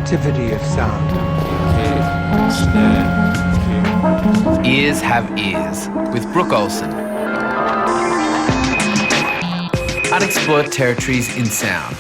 sensitivity of sound. Ears Have Ears with Brooke Olsen. Unexplored territories in sound.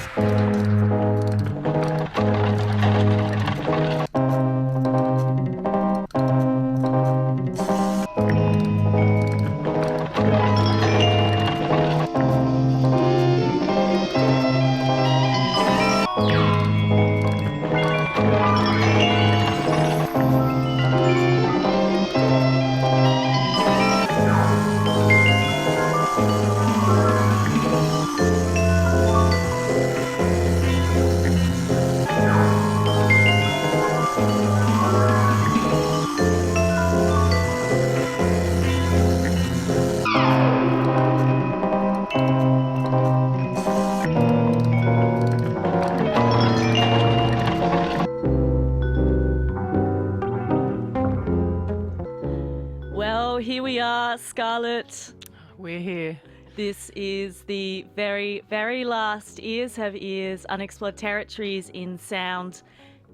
Here we are, Scarlett. We're here. This is the very, very last Ears Have Ears, Unexplored Territories in Sound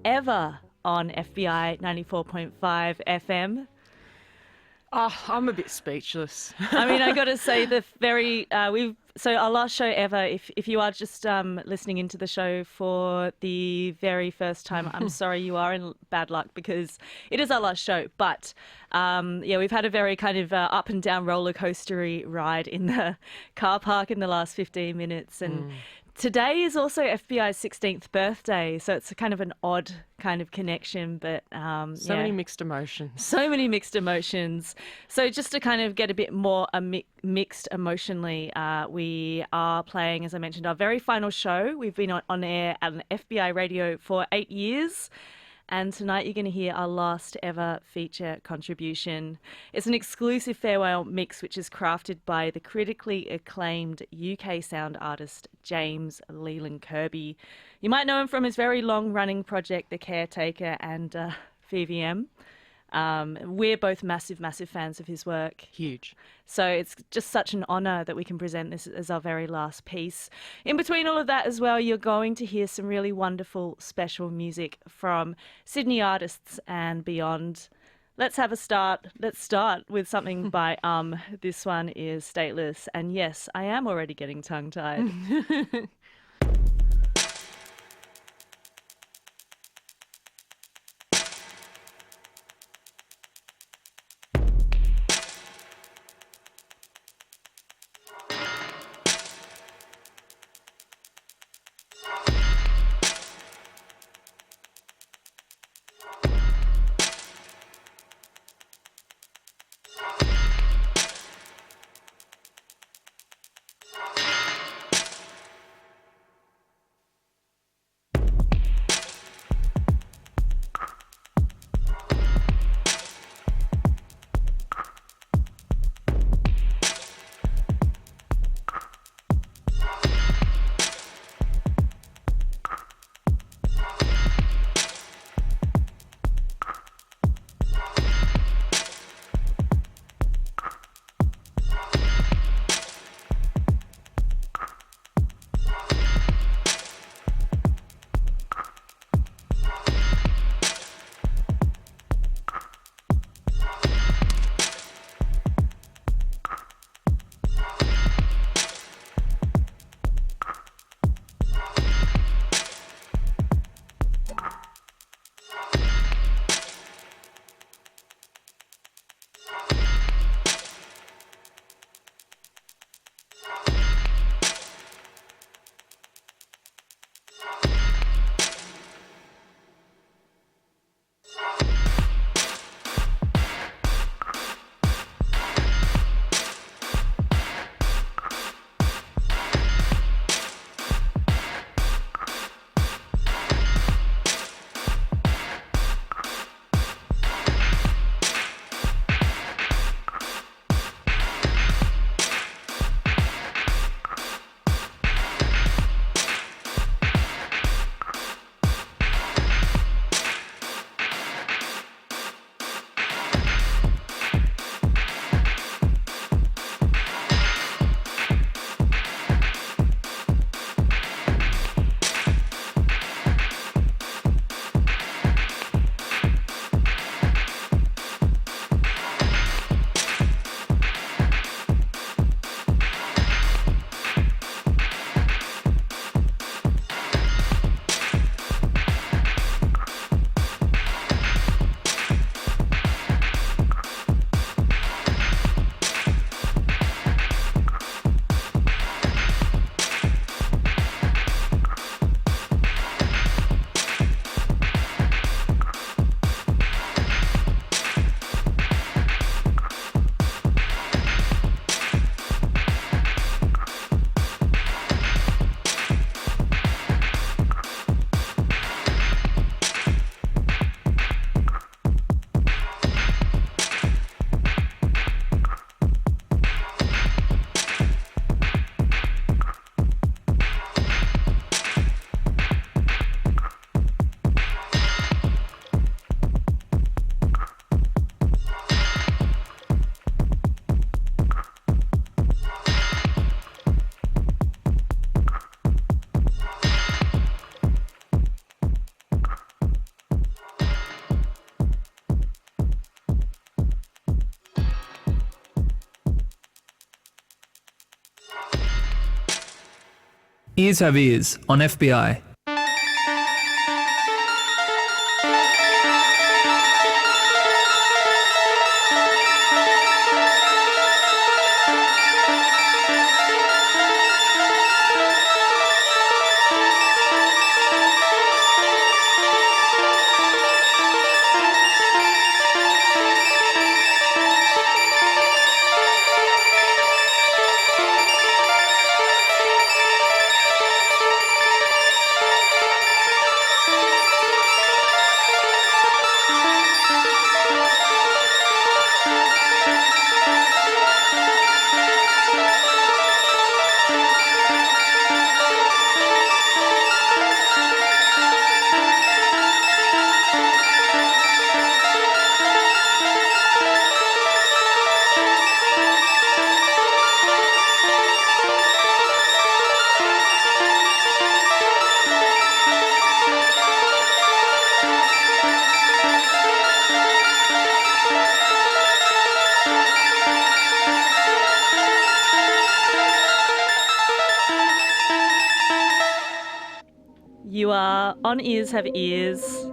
ever on FBI 94.5 FM. Oh, I'm a bit speechless. I mean, I got to say so our last show ever, if you are just listening into the show for the very first time, I'm sorry, you are in bad luck because it is our last show. But we've had a very kind of up and down roller coastery ride in the car park in the last 15 minutes. And today is also FBI's 16th birthday, so it's a kind of an odd kind of connection, but so many mixed emotions. So many mixed emotions. So just to kind of get a bit more mixed emotionally, we are playing, as I mentioned, our very final show. We've been on air at an FBI radio for 8 years. And tonight you're going to hear our last ever feature contribution. It's an exclusive farewell mix which is crafted by the critically acclaimed UK sound artist James Leyland Kirby. You might know him from his very long-running project, The Caretaker and VVM. We're both massive, massive fans of his work. Huge. So it's just such an honour that we can present this as our very last piece. In between all of that as well, you're going to hear some really wonderful special music from Sydney artists and beyond. Let's have a start. Let's start with something by This one is Stateless. And yes, I am already getting tongue-tied. Ears Have Ears on FBI. You are on Ears Have Ears,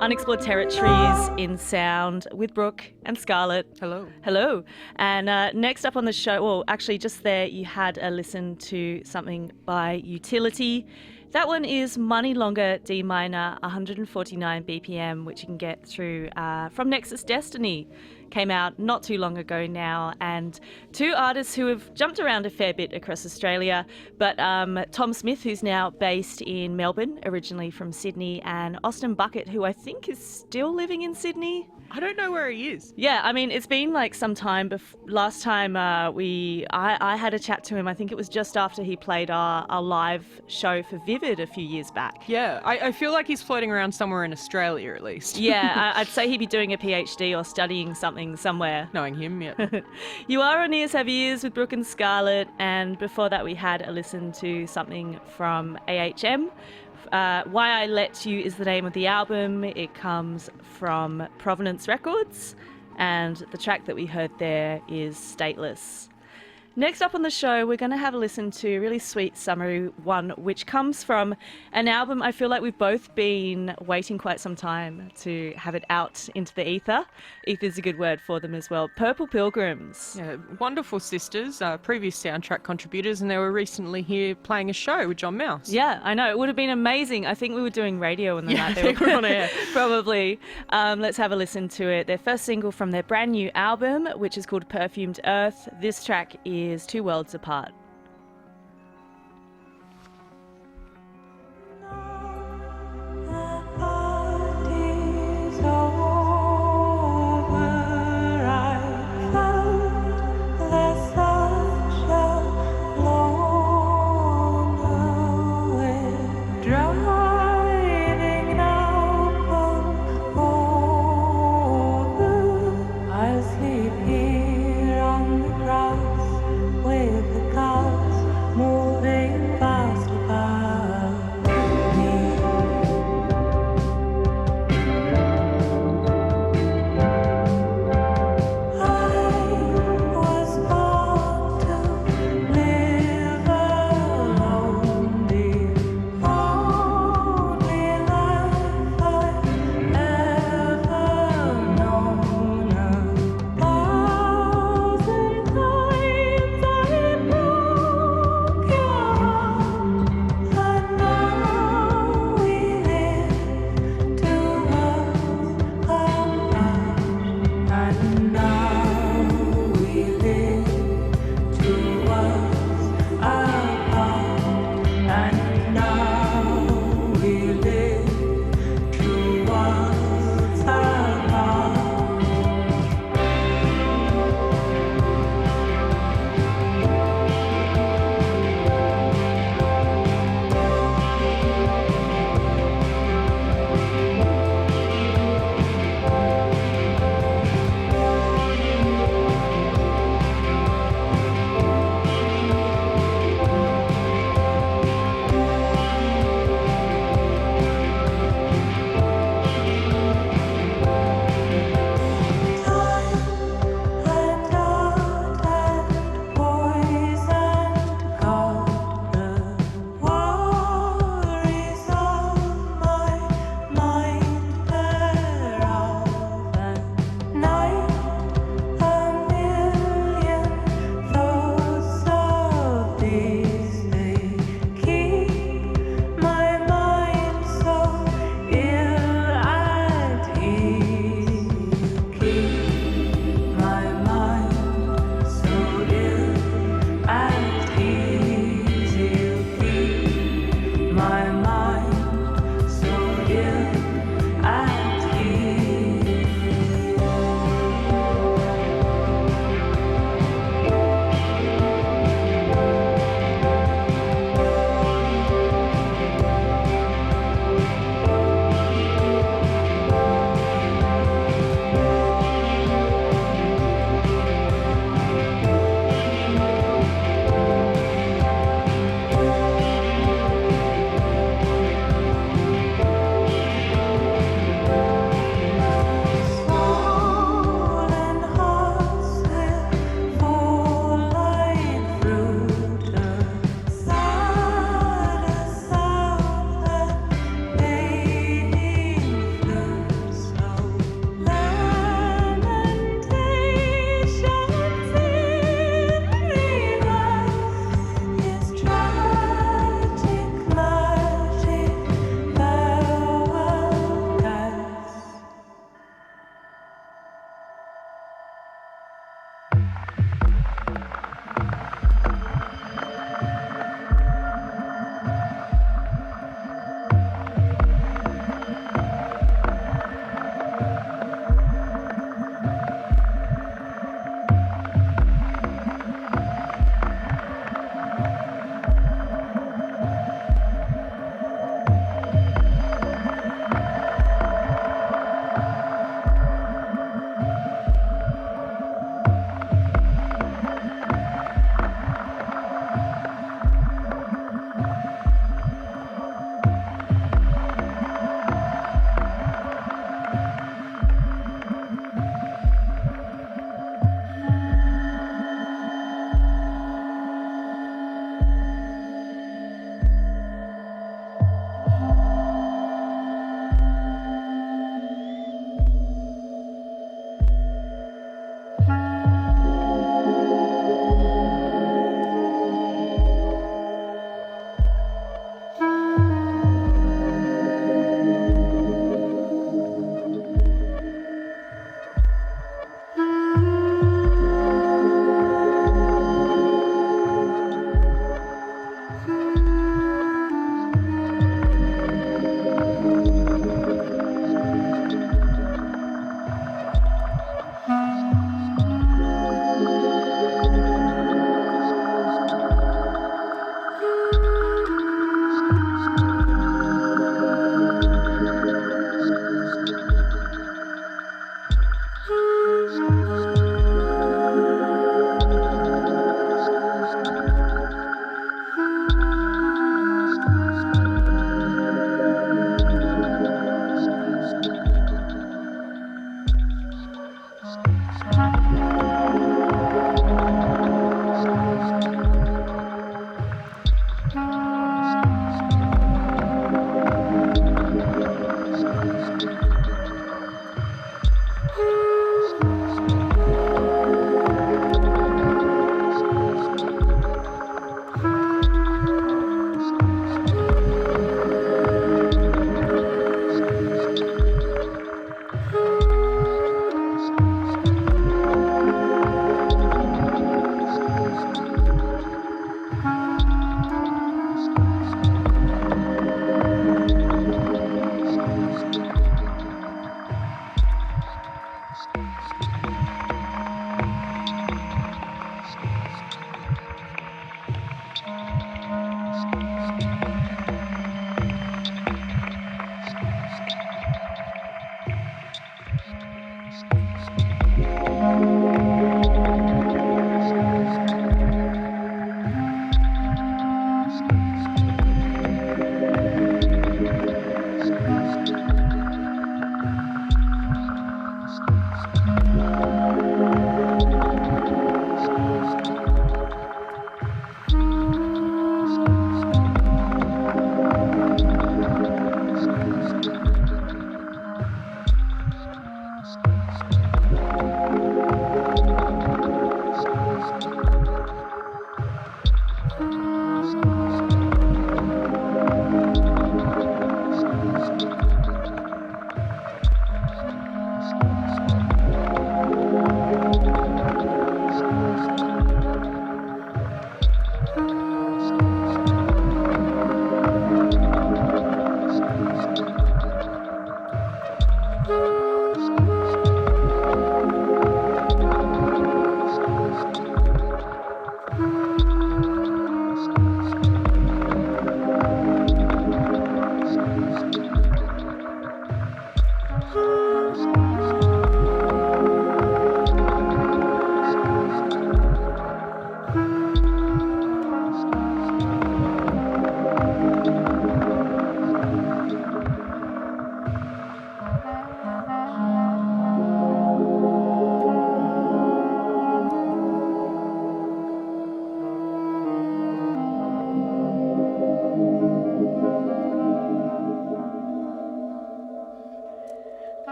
Unexplored Territories in Sound with Brooke and Scarlett. Hello. Hello. And next up on the show, well, actually just there you had a listen to something by Utility. That one is Money Longer D minor, 149 BPM, which you can get through from Nexus Destiny. Came out not too long ago now, and two artists who have jumped around a fair bit across Australia, but Tom Smith, who's now based in Melbourne, originally from Sydney, and Austin Bucket, who I think is still living in Sydney. I don't know where he is. Yeah, I mean, it's been like some time. Last time I had a chat to him, I think it was just after he played our live show for Vivid a few years back. Yeah, I feel like he's floating around somewhere in Australia at least. Yeah, I'd say he'd be doing a PhD or studying something somewhere. Knowing him, yeah. You are on Ears Have Ears with Brooke and Scarlett, and before that we had a listen to something from AHM. Why I Let You is the name of the album. It comes from Provenance Records, and the track that we heard there is Stateless. Next up on the show, we're going to have a listen to a really sweet summery one, which comes from an album I feel like we've both been waiting quite some time to have it out into the ether. Ether's a good word for them as well. Purple Pilgrims. Yeah, wonderful sisters, previous soundtrack contributors, and they were recently here playing a show with John Mouse. Yeah, I know. It would have been amazing. I think we were doing radio on the night they were on air. Probably. Let's have a listen to it. Their first single from their brand new album, which is called Perfumed Earth. This track is Two Worlds Apart. I sleep here on the grass with the cow.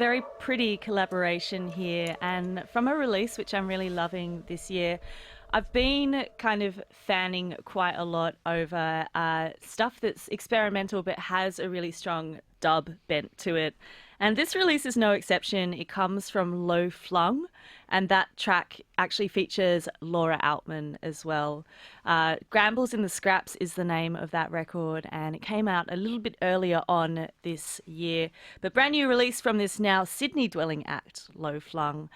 very pretty collaboration here, and from a release which I'm really loving this year. I've been kind of fanning quite a lot over stuff that's experimental but has a really strong dub bent to it. And this release is no exception. It comes from Flung, and that track actually features Laura Altman as well. Grambles in the Scraps is the name of that record, and it came out a little bit earlier on this year. But brand new release from this now Sydney-dwelling act, Flung.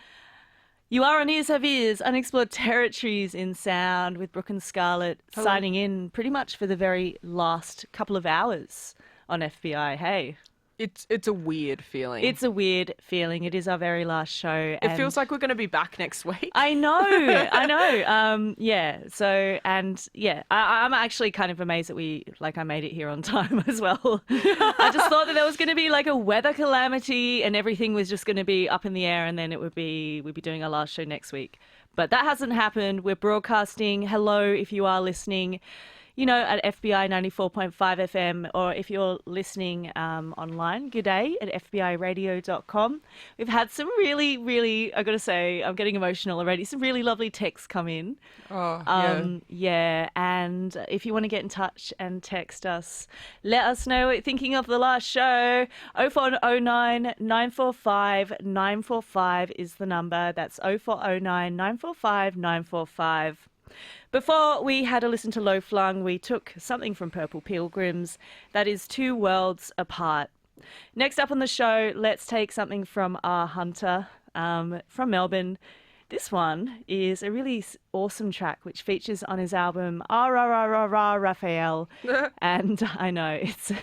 You are on Ears Have Ears, Unexplored Territories in Sound with Brooke and Scarlett signing in pretty much for the very last couple of hours on FBI. Hey. It's a weird feeling. It's a weird feeling. It is our very last show. It feels like we're going to be back next week. I know. Yeah. So, and yeah, I'm actually kind of amazed that I made it here on time as well. I just thought that there was going to be like a weather calamity and everything was just going to be up in the air, and then we'd be doing our last show next week. But that hasn't happened. We're broadcasting. Hello, if you are listening, at FBI 94.5 FM, or if you're listening online, g'day at fbiradio.com. We've had some really, really, I got to say, I'm getting emotional already, some really lovely texts come in. Yeah, and if you want to get in touch and text us, let us know what you're thinking of the last show. 0409 945 945 is the number. That's 0409 945 945. Before we had a listen to Flung, we took something from Purple Pilgrims. That is Two Worlds Apart. Next up on the show, let's take something from R. Hunter from Melbourne. This one is a really awesome track which features on his album Raphael. And I know, it's a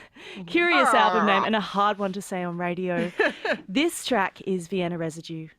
curious album name and a hard one to say on radio. This track is Vienna Residue.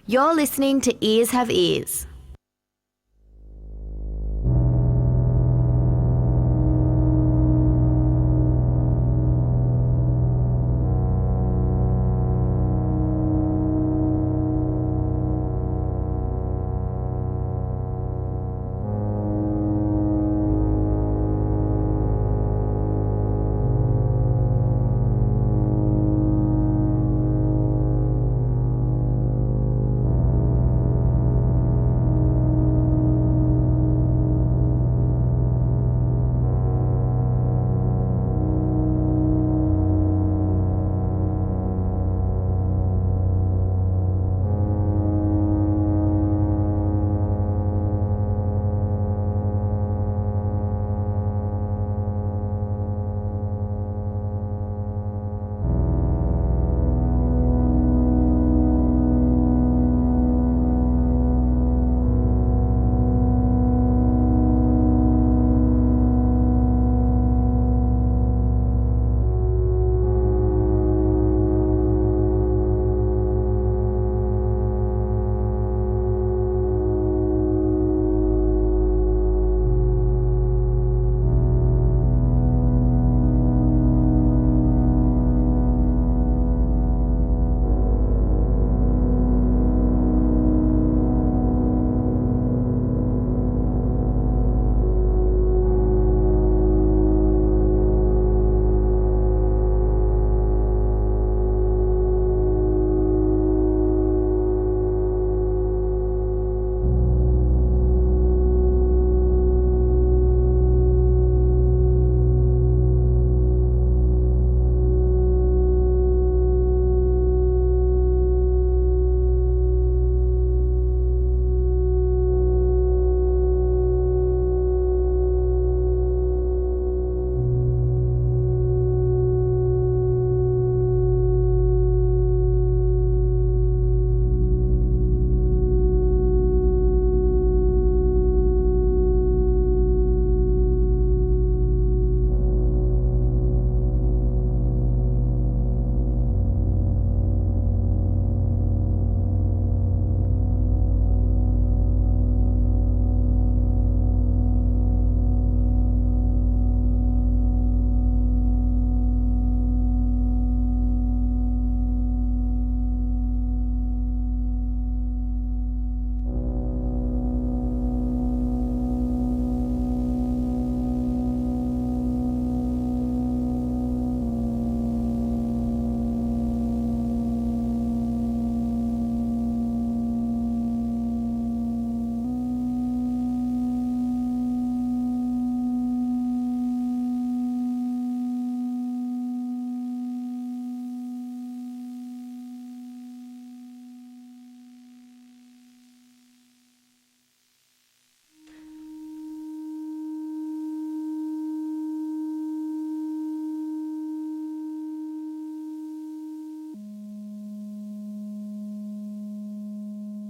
You're listening to Ears Have Ears.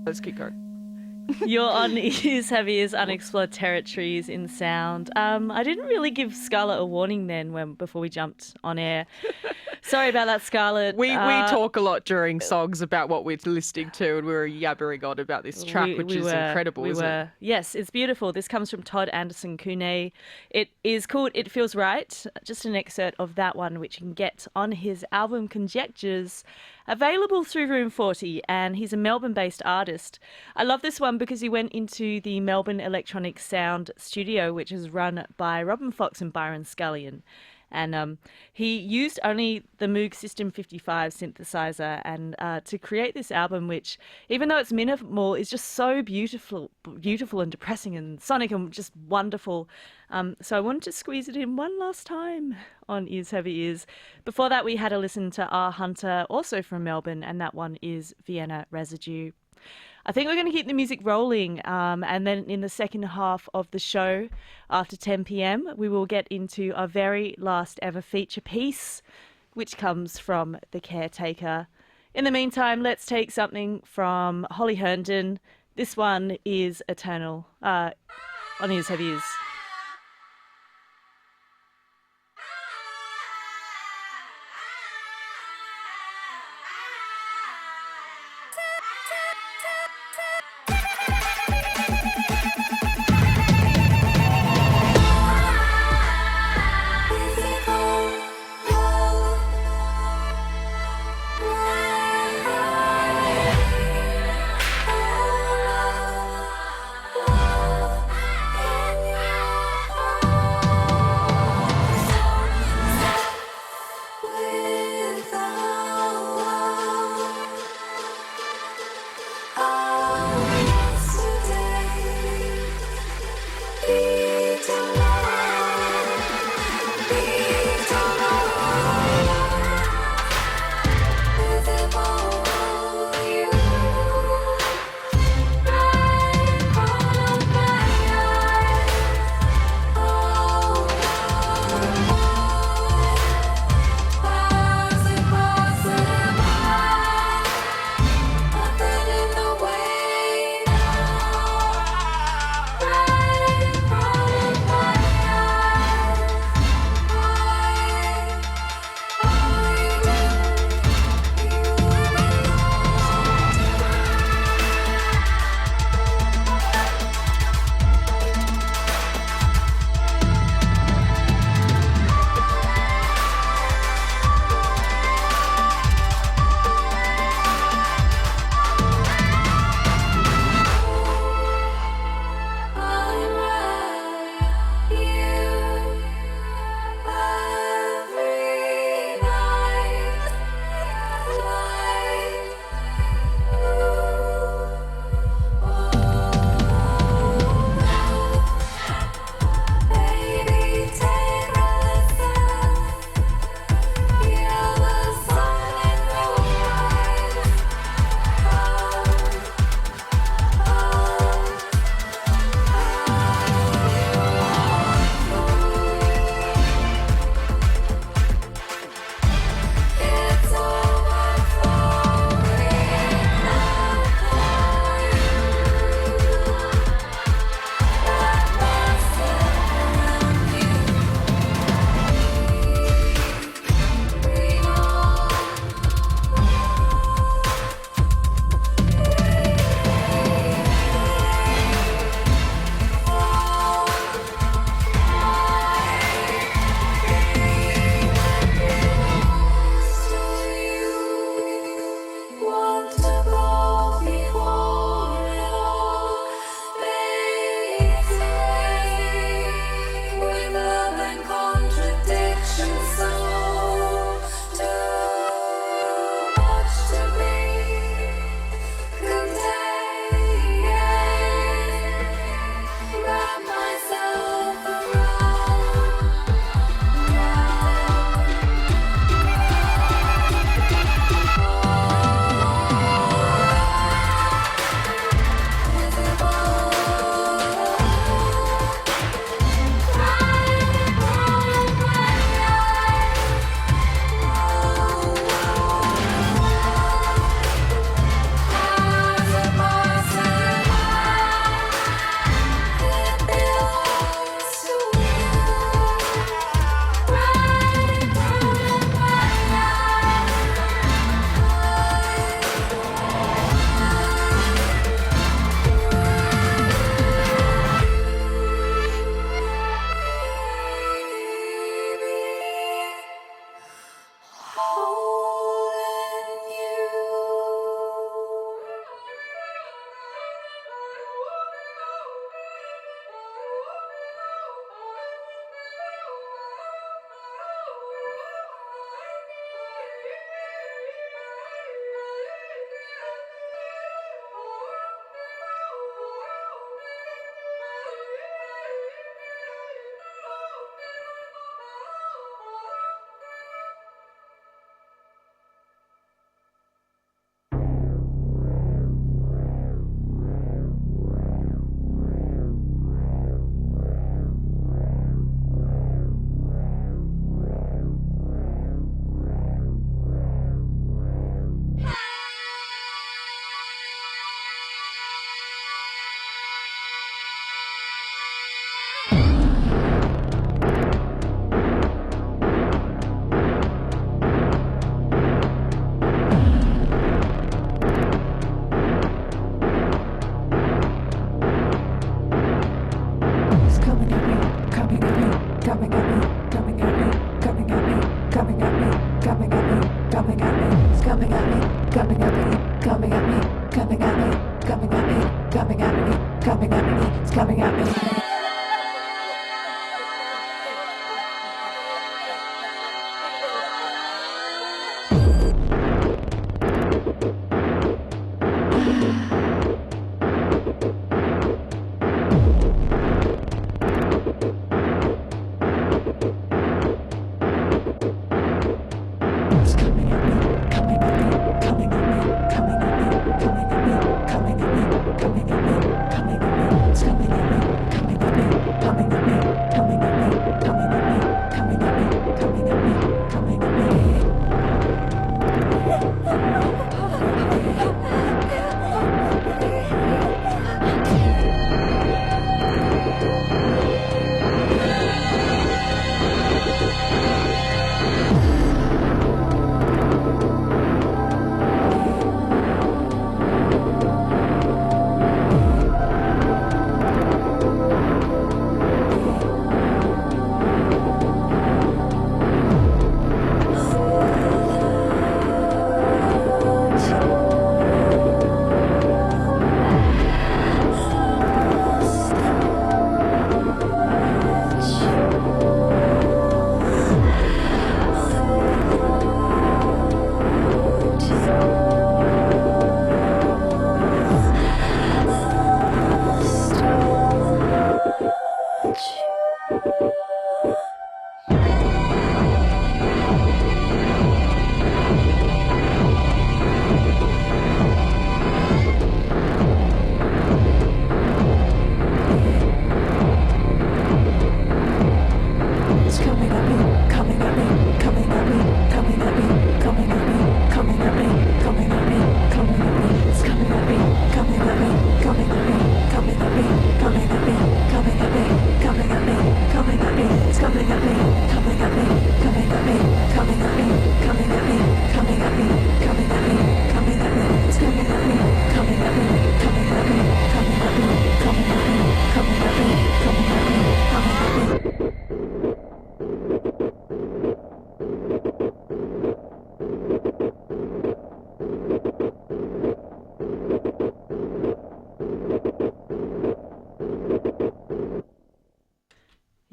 Let's keep going. You're on Ears Have Ears, Unexplored Territories in Sound. I didn't really give Scarlett a warning then before we jumped on air. Sorry about that, Scarlett. We talk a lot during songs about what we're listening to, and we were yabbering on about this track, which is incredible, isn't it? Yes, it's beautiful. This comes from Todd-Anderson Kunert. It is called It Feels Right, just an excerpt of that one, which you can get on his album Conjectures, available through Room 40, and he's a Melbourne-based artist. I love this one because he went into the Melbourne Electronic Sound Studio, which is run by Robin Fox and Byron Scullion. And he used only the Moog System 55 synthesizer and to create this album, which, even though it's minimal, is just so beautiful and depressing and sonic and just wonderful. So I wanted to squeeze it in one last time on Ears Have Ears. Before that, we had a listen to R. Hunter, also from Melbourne, and that one is Vienna Residue. I think we're going to keep the music rolling, and then in the second half of the show, after 10 p.m, we will get into our very last ever feature piece, which comes from The Caretaker. In the meantime, let's take something from Holly Herndon. This one is Eternal, on Ears Have Ears.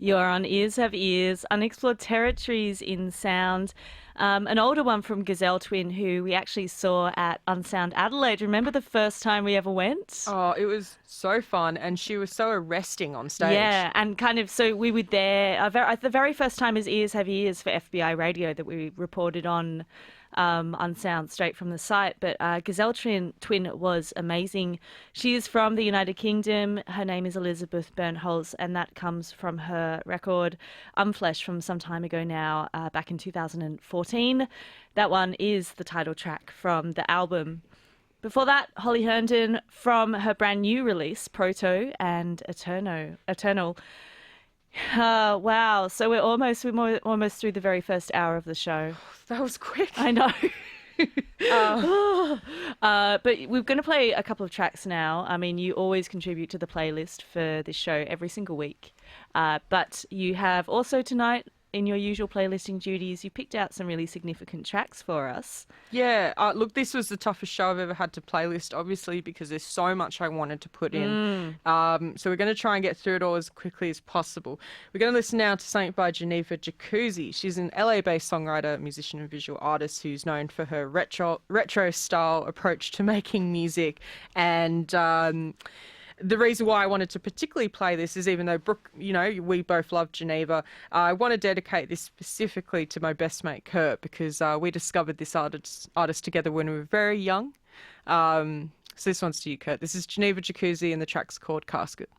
You're on Ears Have Ears, Unexplored Territories in Sound. An older one from Gazelle Twin, who we actually saw at Unsound Adelaide. Remember the first time we ever went? Oh, it was so fun, and she was so arresting on stage. Yeah, and kind of, so we were there. The very first time is Ears Have Ears for FBI Radio that we reported on Unsound straight from the site. But Gazelle Twin was amazing. She is from the United Kingdom. Her name is Elizabeth Bernholz, and that comes from her record Unflesh from some time ago now, back in 2014. That one is the title track from the album. Before that, Holly Herndon from her brand new release, Proto and Eternal. Wow. So we're almost through the very first hour of the show. That was quick. I know. But we're going to play a couple of tracks now. I mean, you always contribute to the playlist for this show every single week. But you have also tonight, in your usual playlisting duties, you picked out some really significant tracks for us. Yeah, look, this was the toughest show I've ever had to playlist, obviously, because there's so much I wanted to put in. So we're going to try and get through it all as quickly as possible. We're going to listen now to something by Geneva, Jacuzzi. She's an LA-based songwriter, musician and visual artist who's known for her retro-style approach to making music. And the reason why I wanted to particularly play this is, even though Brooke, we both love Geneva, I want to dedicate this specifically to my best mate Kurt, because we discovered this artist together when we were very young. So this one's to you, Kurt. This is Geneva, Jacuzzi, and the track's called Casket.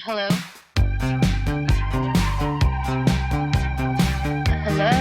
Hello? Hello?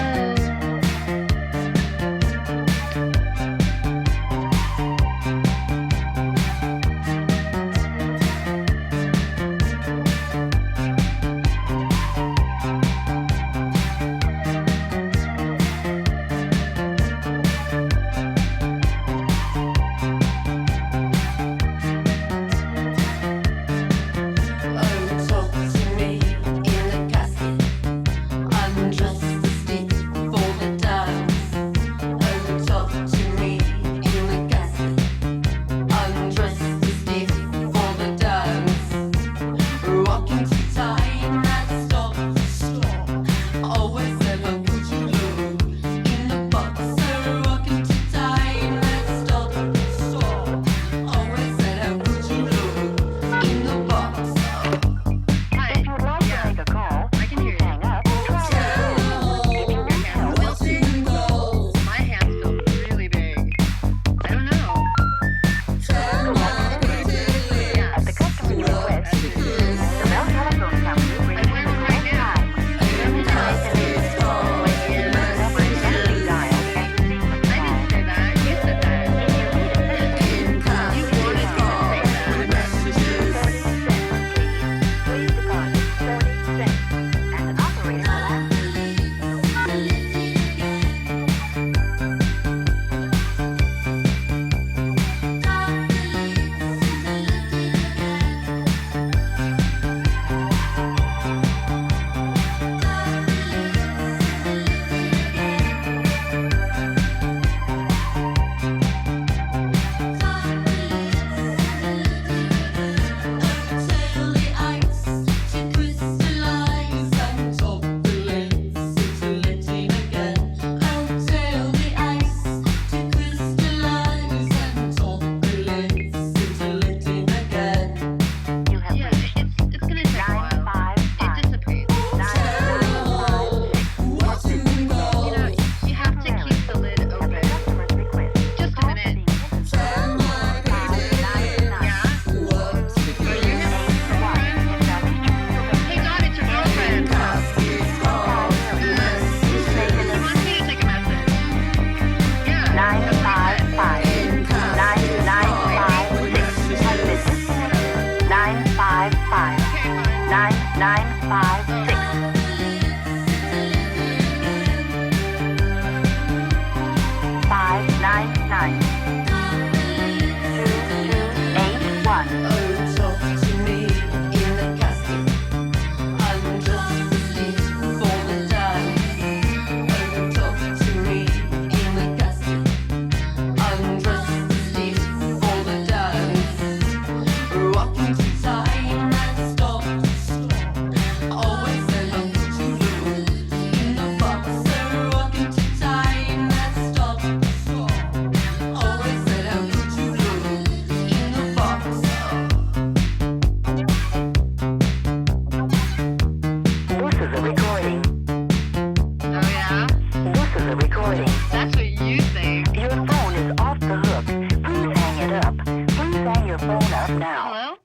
longer recording. That's what you think. Your phone is off the hook. Please hang it up. Please hang your phone up now. Hello?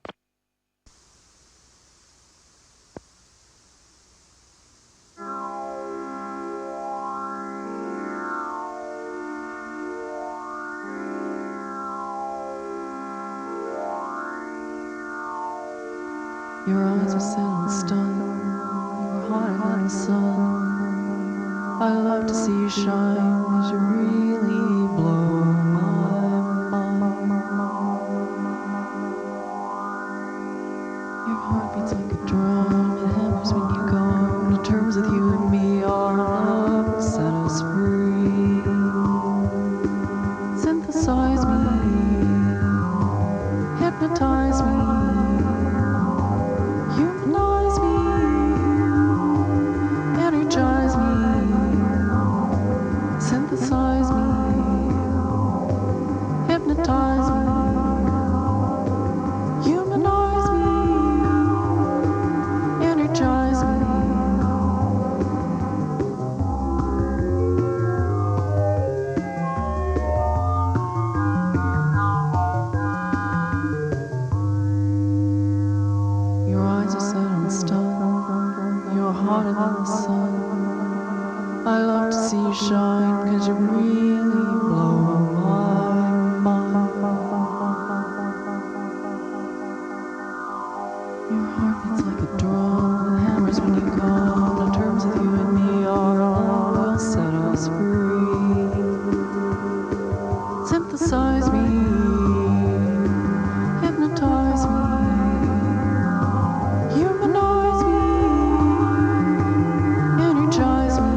Your eyes are set and stunned. You're hotter than the sun. I love to see you shine, 'cause you really blow my mind. Your heart beats like a drum. It hammers when you come to terms with you and me. Our love will set us free. Synthesize me, hypnotize me. Humanize me, energize me, synthesize me, hypnotize me, humanize me, energize me. Your eyes are set and stunned. You're hotter than the sun. I love to see you shine, 'cause you really blow my mind. Your heart beats like a drum. It hammers when you come to terms with you and me. Our love will set us free. Synthesize me, hypnotize me. Humanize me, energize me,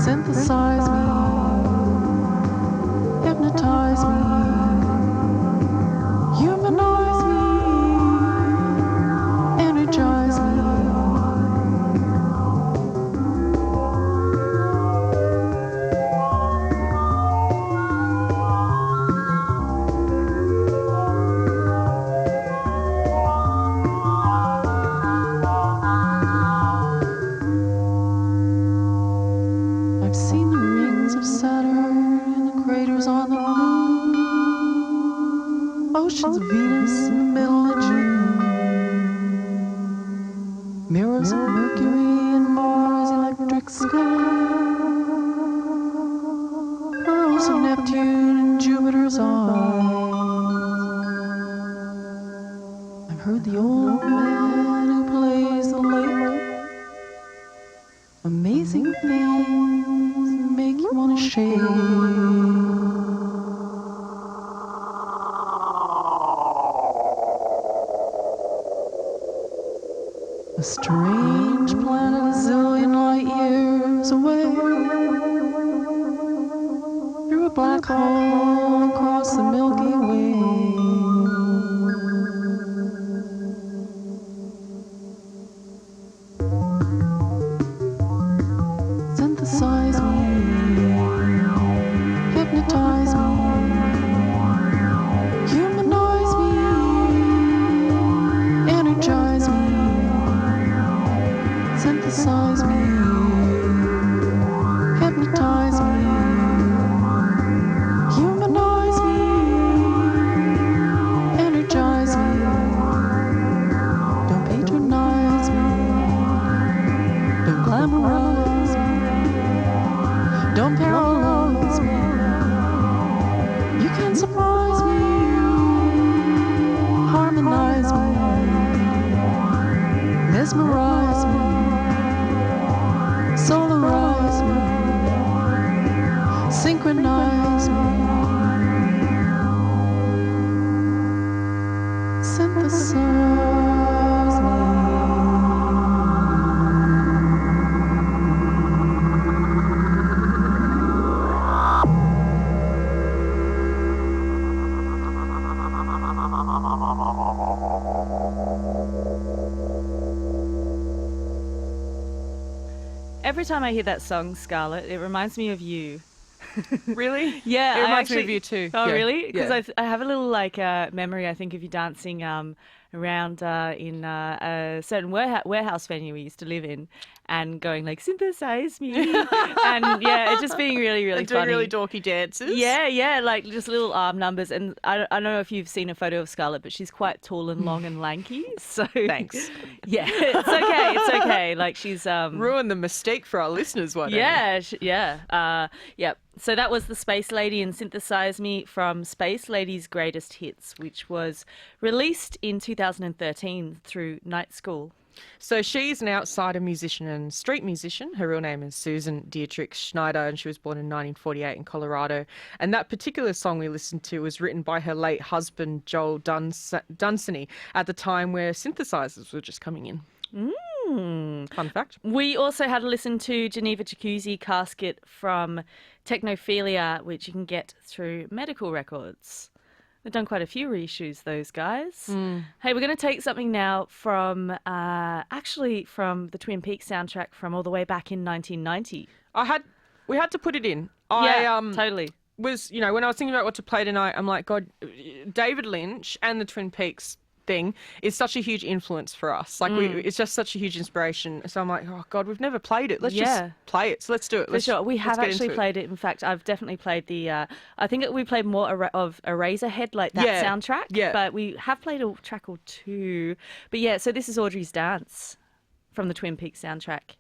synthesize me, hypnotize me, humanize me, energize me. I've seen the rings of Saturn and the craters on the moon, oceans of Venus in the middle of June, mirrors of Mercury and Mars' electric sky, pearls of Neptune and Jupiter's eyes. I've heard the old man who plays the lake. Amazing things make you want to shake. A strange planet a zillion light years away, through a black hole across the Milky Way. Synthesize me, hypnotize me, humanize me, energize me, synthesize me, hypnotize me, humanize me, energize me. Don't patronize me, don't glamorize me. Don't paralyze me. You can surprise me, harmonize me, mesmerize me, solarize me, synchronize me, synthesize me. Every time I hear that song, Scarlett, it reminds me of you. Really? Yeah, It I reminds me actually- of you too. Oh, Yeah. really? Because Yeah. I have a little memory. I think of you dancing around in a certain warehouse venue we used to live in, and going like, synthesize me. And yeah, it's just being really, really And doing funny. really dorky dances. Yeah, like just little arm numbers. And I don't know if you've seen a photo of Scarlett, but she's quite tall and long and lanky. So Thanks. Yeah, it's okay. Like she's Ruin the mystique for our listeners, why don't you? yeah. So that was the Space Lady and Synthesize Me from Space Lady's Greatest Hits, which was released in 2013 through Night School. So she's an outsider musician and street musician. Her real name is Susan Dietrich Schneider, and she was born in 1948 in Colorado. And that particular song we listened to was written by her late husband, Joel Dunsany, at the time where synthesizers were just coming in. Fun fact. We also had a listen to Geneva Jacuzzi Casket from Technophilia, which you can get through Medical Records. They've done quite a few reissues, those guys. Hey, we're going to take something now from, actually from the Twin Peaks soundtrack from all the way back in 1990. We had to put it in. Totally. Was, when I was thinking about what to play tonight, I'm like, God, David Lynch and the Twin Peaks thing is such a huge influence for us. Like, it's just such a huge inspiration. So I'm like, oh God, we've never played it. Let's just play it. So let's do it. For sure. We have actually played it. In fact, I've definitely played the, I think we played more of Eraserhead, like that soundtrack. Yeah. But we have played a track or two. But yeah, so this is Audrey's Dance from the Twin Peaks soundtrack.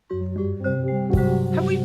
Have we...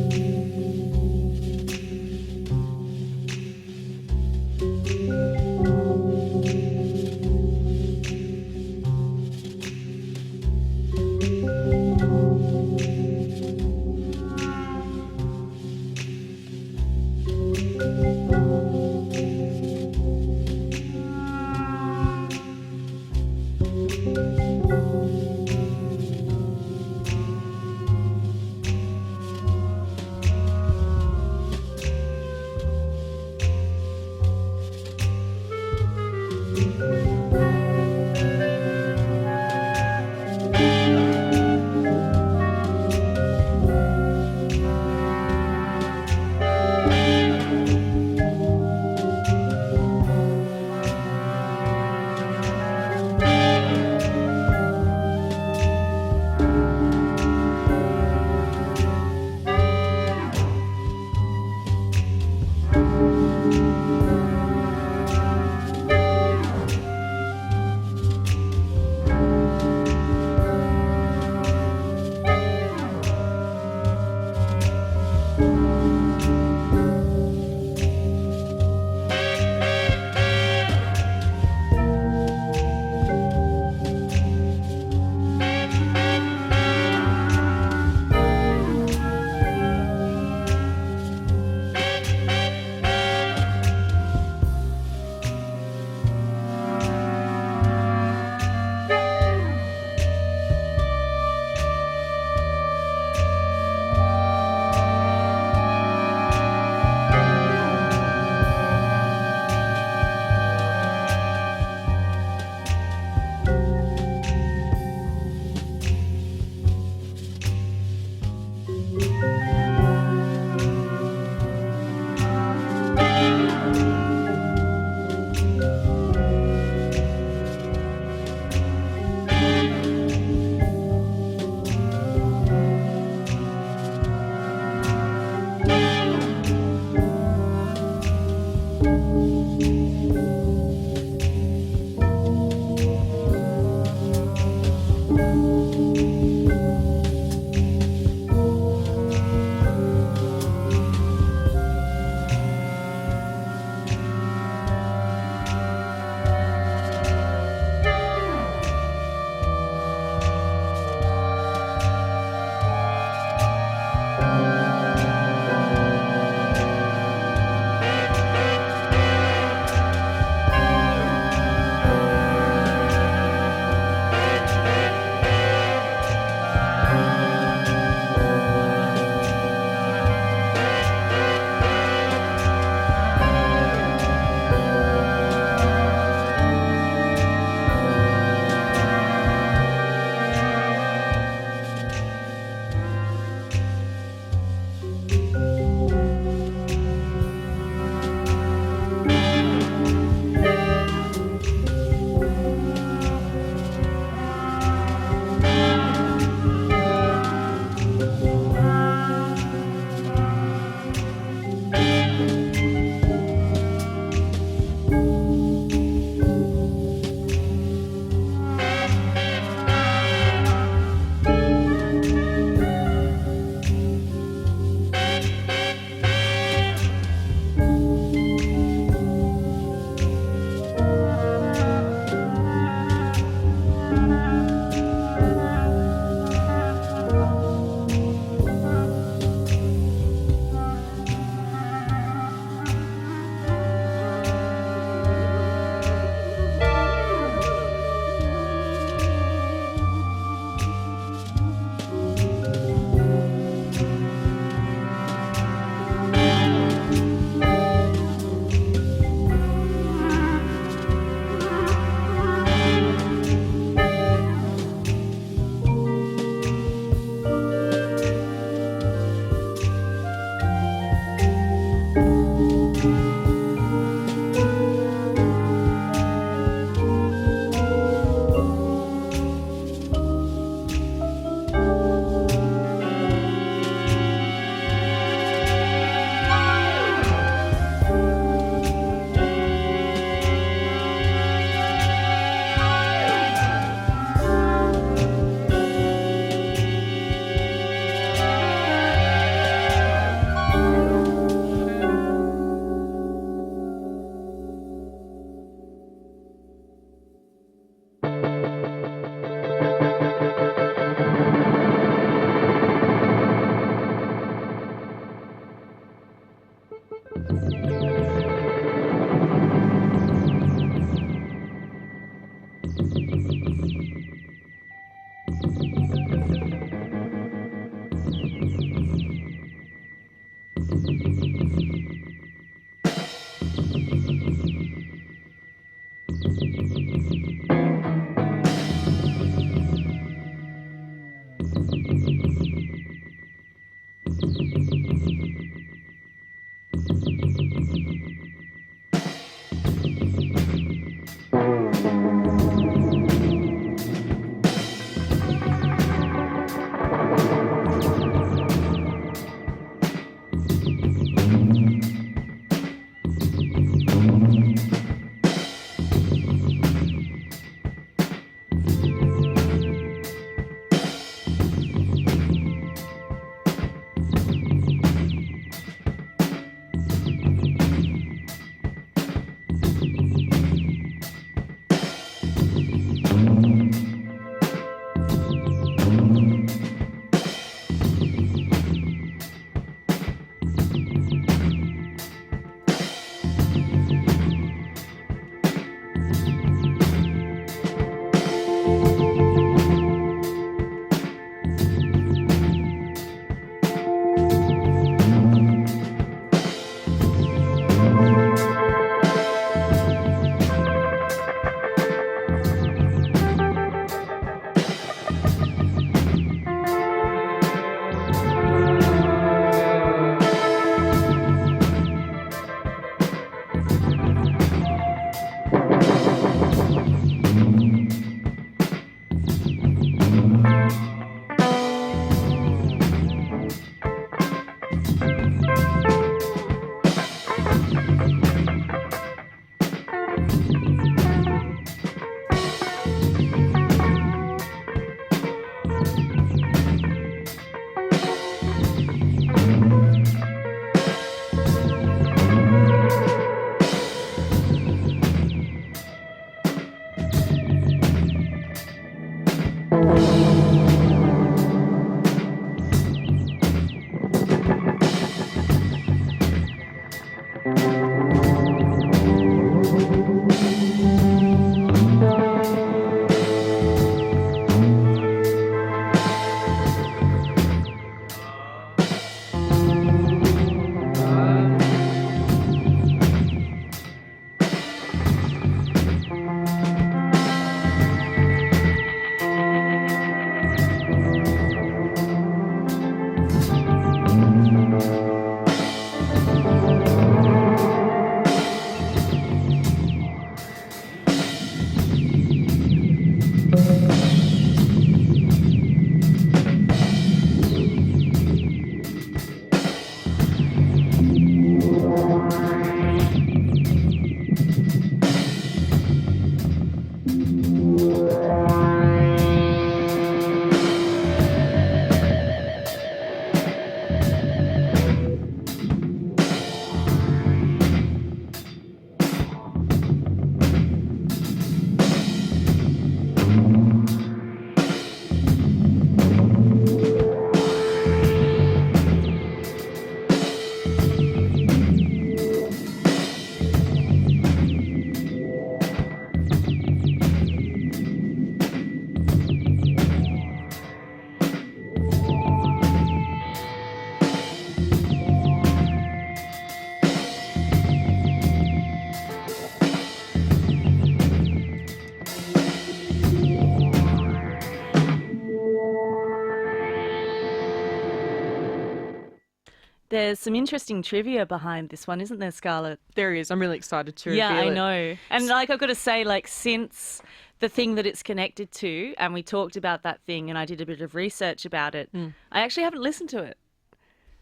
There's some interesting trivia behind this one, isn't there, Scarlett? There is. I'm really excited to reveal Yeah, I it. know. And like I've got to say, like since the thing that it's connected to, and we talked about that thing, and I did a bit of research about it, I actually haven't listened to it.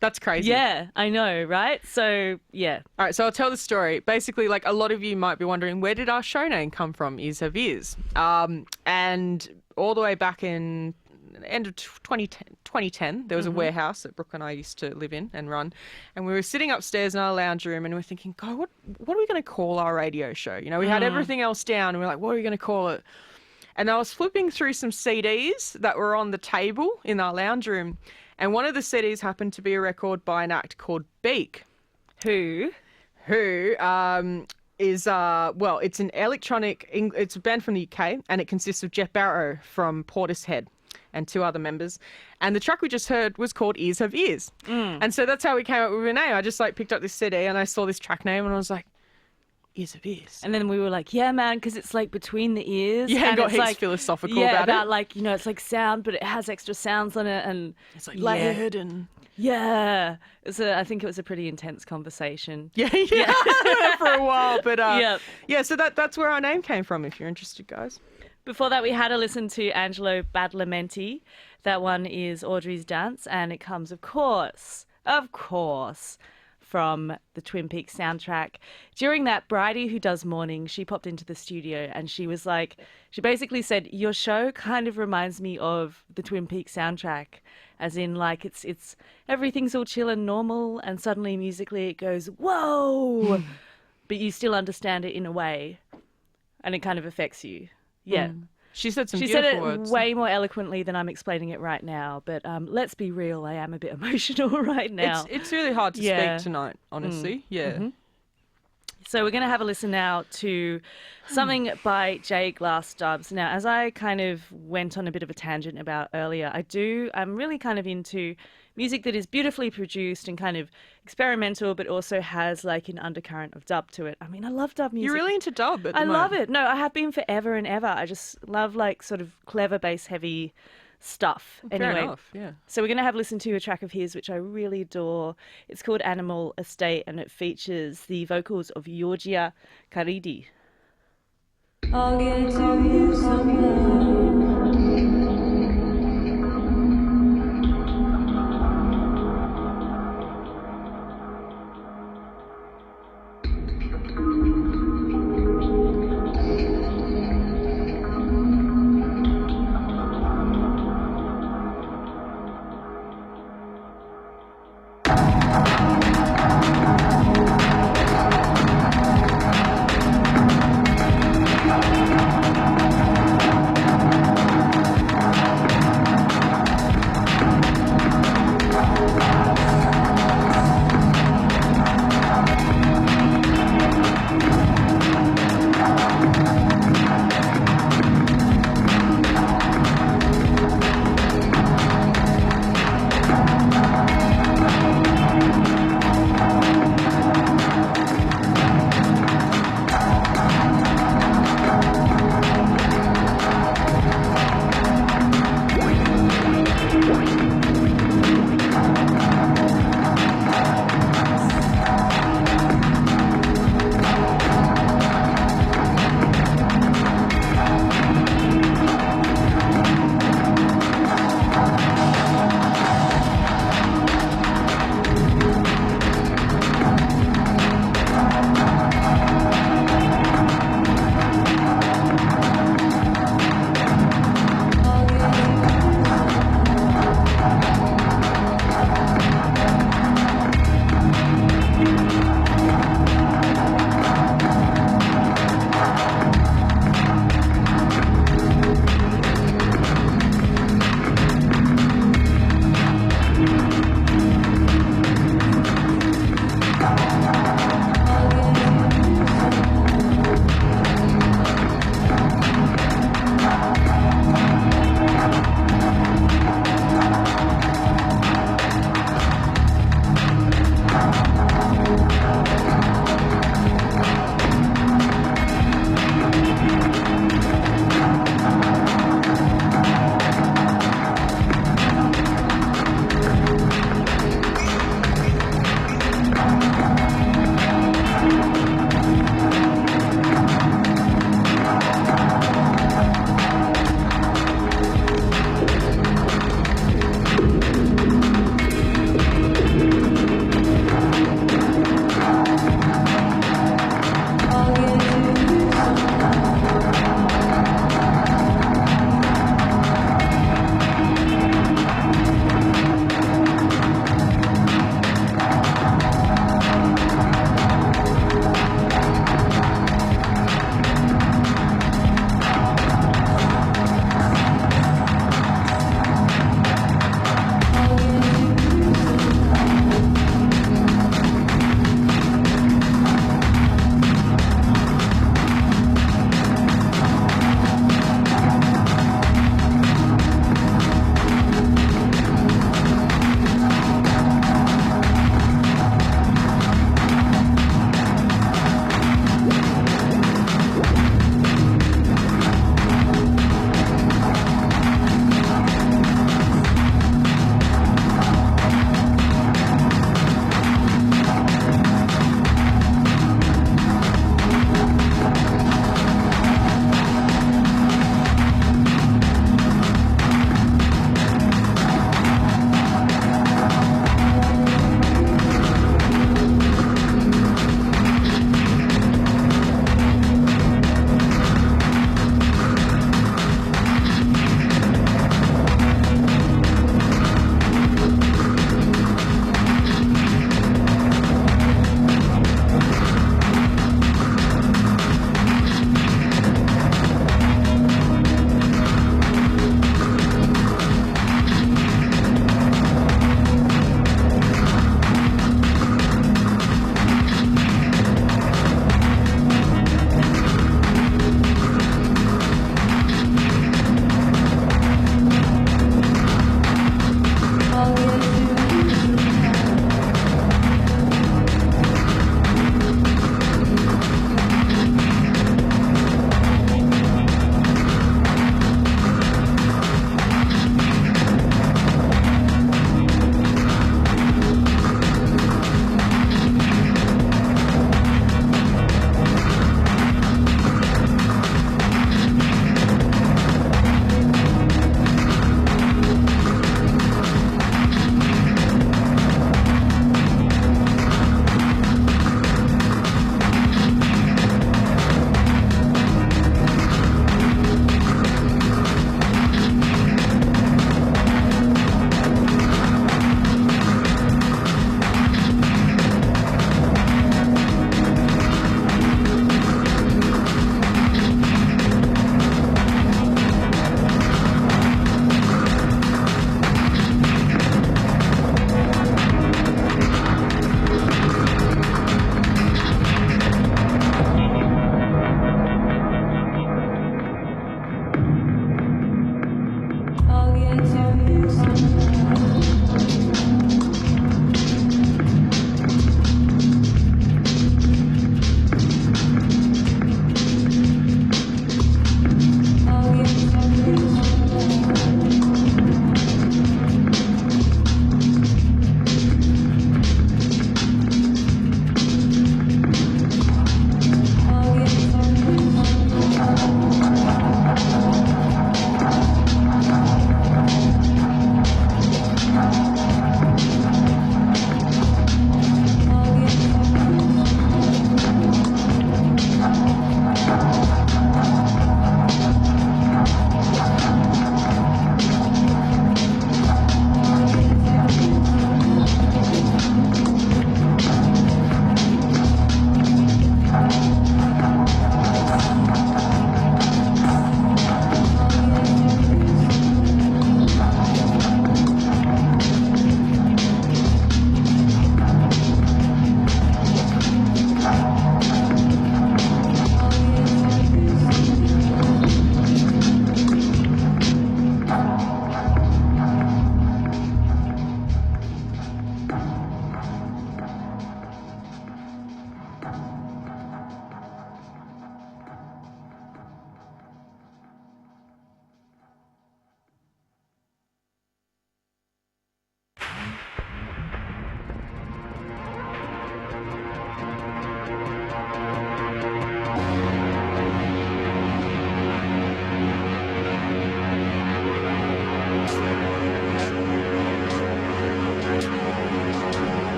That's crazy. Yeah, I know, right? So, yeah. All right, so I'll tell the story. Basically, like a lot of you might be wondering, where did our show name come from, Is Have Is? And all the way back in the end of 2010, there was a warehouse that Brooke and I used to live in and run. And we were sitting upstairs in our lounge room and we're thinking, God, what are we going to call our radio show? You know, we had everything else down and we're like, what are we going to call it? And I was flipping through some CDs that were on the table in our lounge room. And one of the CDs happened to be a record by an act called Beak. Who? who is it's an it's a band from the UK, and it consists of Jeff Barrow from Portishead and 2 other members. And the track we just heard was called Ears Have Ears. And so that's how we came up with a name. I just picked up this CD and I saw this track name and I was like, Ears Have Ears. And then we were like, yeah, man, because it's between the ears. Yeah, and got it's heaps philosophical about it. it's like sound, but it has extra sounds on it. And It's layered and... Yeah. I think it was a pretty intense conversation. Yeah. For a while. But so that's where our name came from, if you're interested, guys. Before that, we had to listen to Angelo Badalamenti. That one is Audrey's Dance, and it comes, of course, from the Twin Peaks soundtrack. During that, Bridie, who does morning, she popped into the studio and she was like, she basically said, your show kind of reminds me of the Twin Peaks soundtrack, as in it's everything's all chill and normal, and suddenly musically it goes, whoa, but you still understand it in a way, and it kind of affects you. Yeah. She said some She beautiful said it words. way more eloquently than I'm explaining it right now. But let's be real, I am a bit emotional right now. It's really hard to speak tonight, honestly. Yeah. Mm-hmm. So we're going to have a listen now to something by J. Glass Stubbs. Now, as I kind of went on a bit of a tangent about earlier, I'm really kind of into music that is beautifully produced and kind of experimental, but also has an undercurrent of dub to it. I mean, I love dub music. You're really into dub at the I moment. love it. No, I have been forever and ever. I just love sort of clever bass heavy stuff. Fair Anyway, enough, yeah. so we're going to have a listen to a track of his, which I really adore. It's called Animal Estate, and it features the vocals of Georgia Caridi. I'll get to you somehow.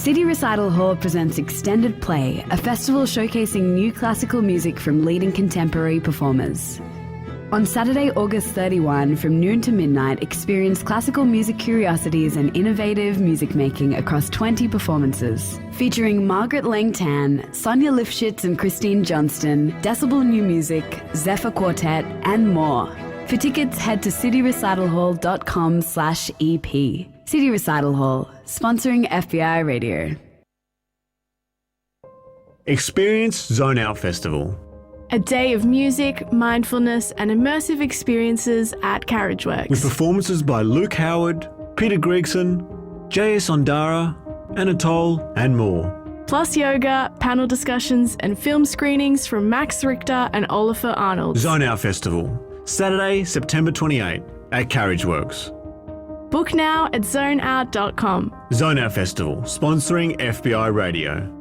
City Recital Hall presents Extended Play, a festival showcasing new classical music from leading contemporary performers. On Saturday, August 31, from noon to midnight, experience classical music curiosities and innovative music making across 20 performances. Featuring Margaret Langtan, Sonia Lifshitz and Christine Johnston, Decibel New Music, Zephyr Quartet, and more. For tickets, head to cityrecitalhall.com/EP. City Recital Hall, sponsoring FBI Radio. Experience Zone Out Festival. A day of music, mindfulness, and immersive experiences at Carriageworks. With performances by Luke Howard, Peter Gregson, J.S. Ondara, Anatole, and more. Plus yoga, panel discussions, and film screenings from Max Richter and Oliver Arnold. Zone Out Festival, Saturday, September 28 at Carriageworks. Book now at zoneout.com. Zone Out Festival, sponsoring FBI Radio.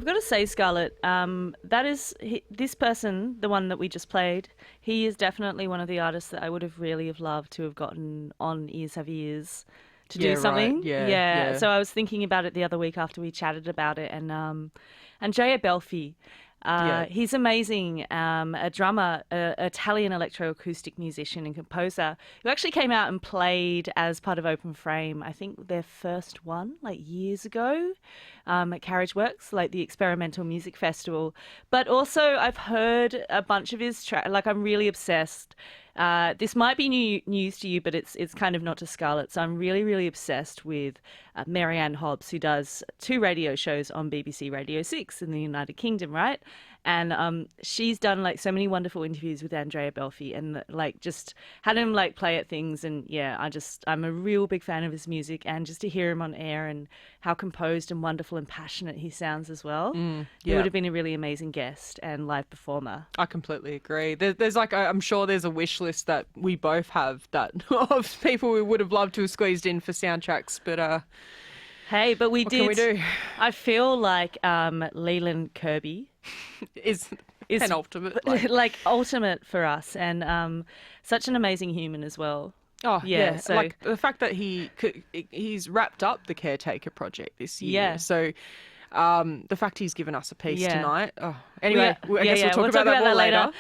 I've got to say, Scarlett, this person, the one that we just played, he is definitely one of the artists that I would have really have loved to have gotten on Ears Have Ears to do something. Right. Yeah. So I was thinking about it the other week after we chatted about it, and Andrea Belfi. He's amazing, a drummer, an Italian electroacoustic musician and composer who actually came out and played as part of Open Frame, I think their first one, like years ago, at Carriage Works, like the Experimental Music Festival. But also I've heard a bunch of his tracks, like I'm really obsessed. This might be news to you, but it's kind of not to Scarlett. So I'm really, really obsessed with Marianne Hobbs, who does 2 radio shows on BBC Radio 6 in the United Kingdom, right? And she's done like so many wonderful interviews with Andrea Belfi and like just had him like play at things. And yeah, I'm a real big fan of his music, and just to hear him on air and how composed and wonderful and passionate he sounds as well. He would have been a really amazing guest and live performer. I completely agree. There's like, I'm sure there's a wish list that we both have that of people we would have loved to have squeezed in for soundtracks, but hey, but we what did. Can we do? I feel like Leyland Kirby is penultimate, like ultimate for us, and such an amazing human as well. Oh yeah, so like the fact that he's wrapped up the Caretaker project this year. Yeah. So the fact he's given us a piece tonight. Oh, anyway, I guess we'll talk about that more later.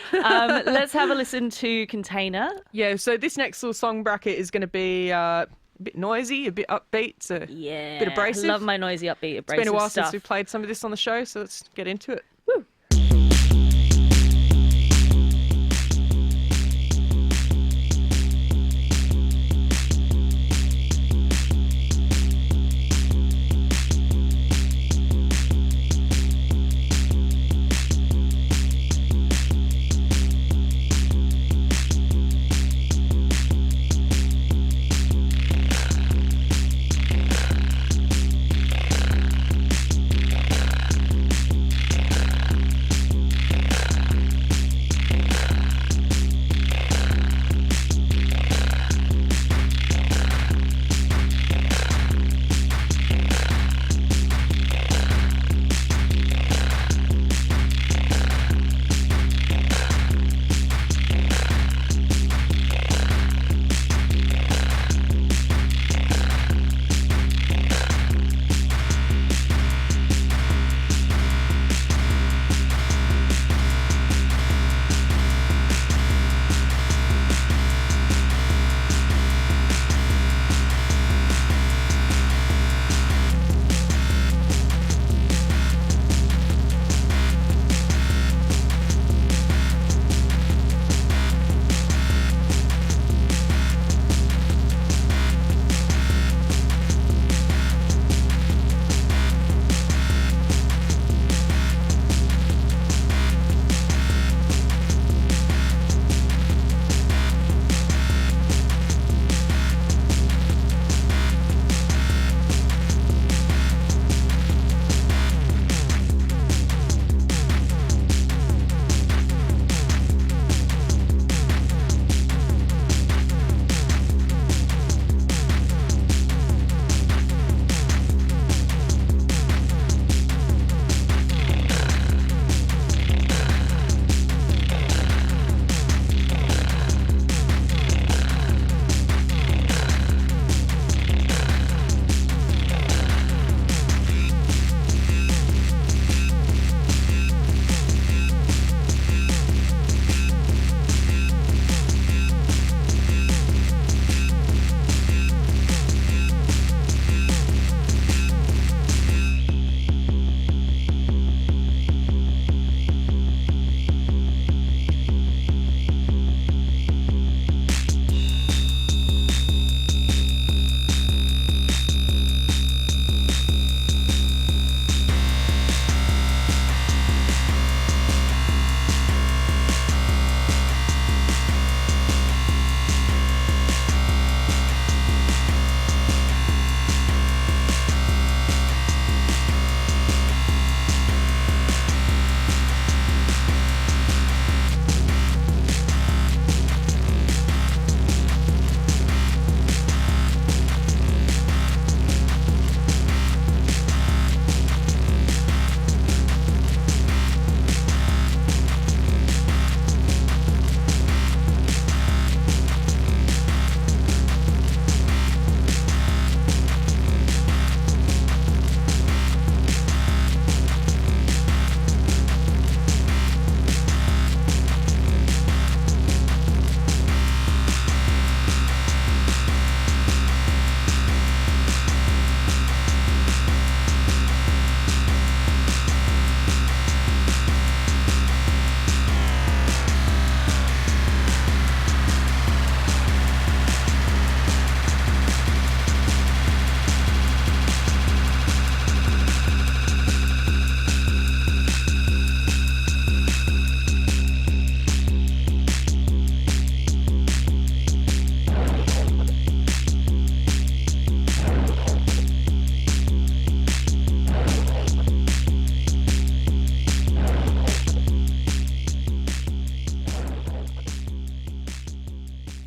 Let's have a listen to Container. Yeah. So this next little song bracket is going to be a bit noisy, a bit upbeat, so a bit abrasive. I love my noisy, upbeat, abrasive stuff. It's been a while since we've played some of this on the show, so let's get into it. Woo.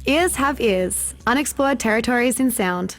Ears have ears. Unexplored territories in sound.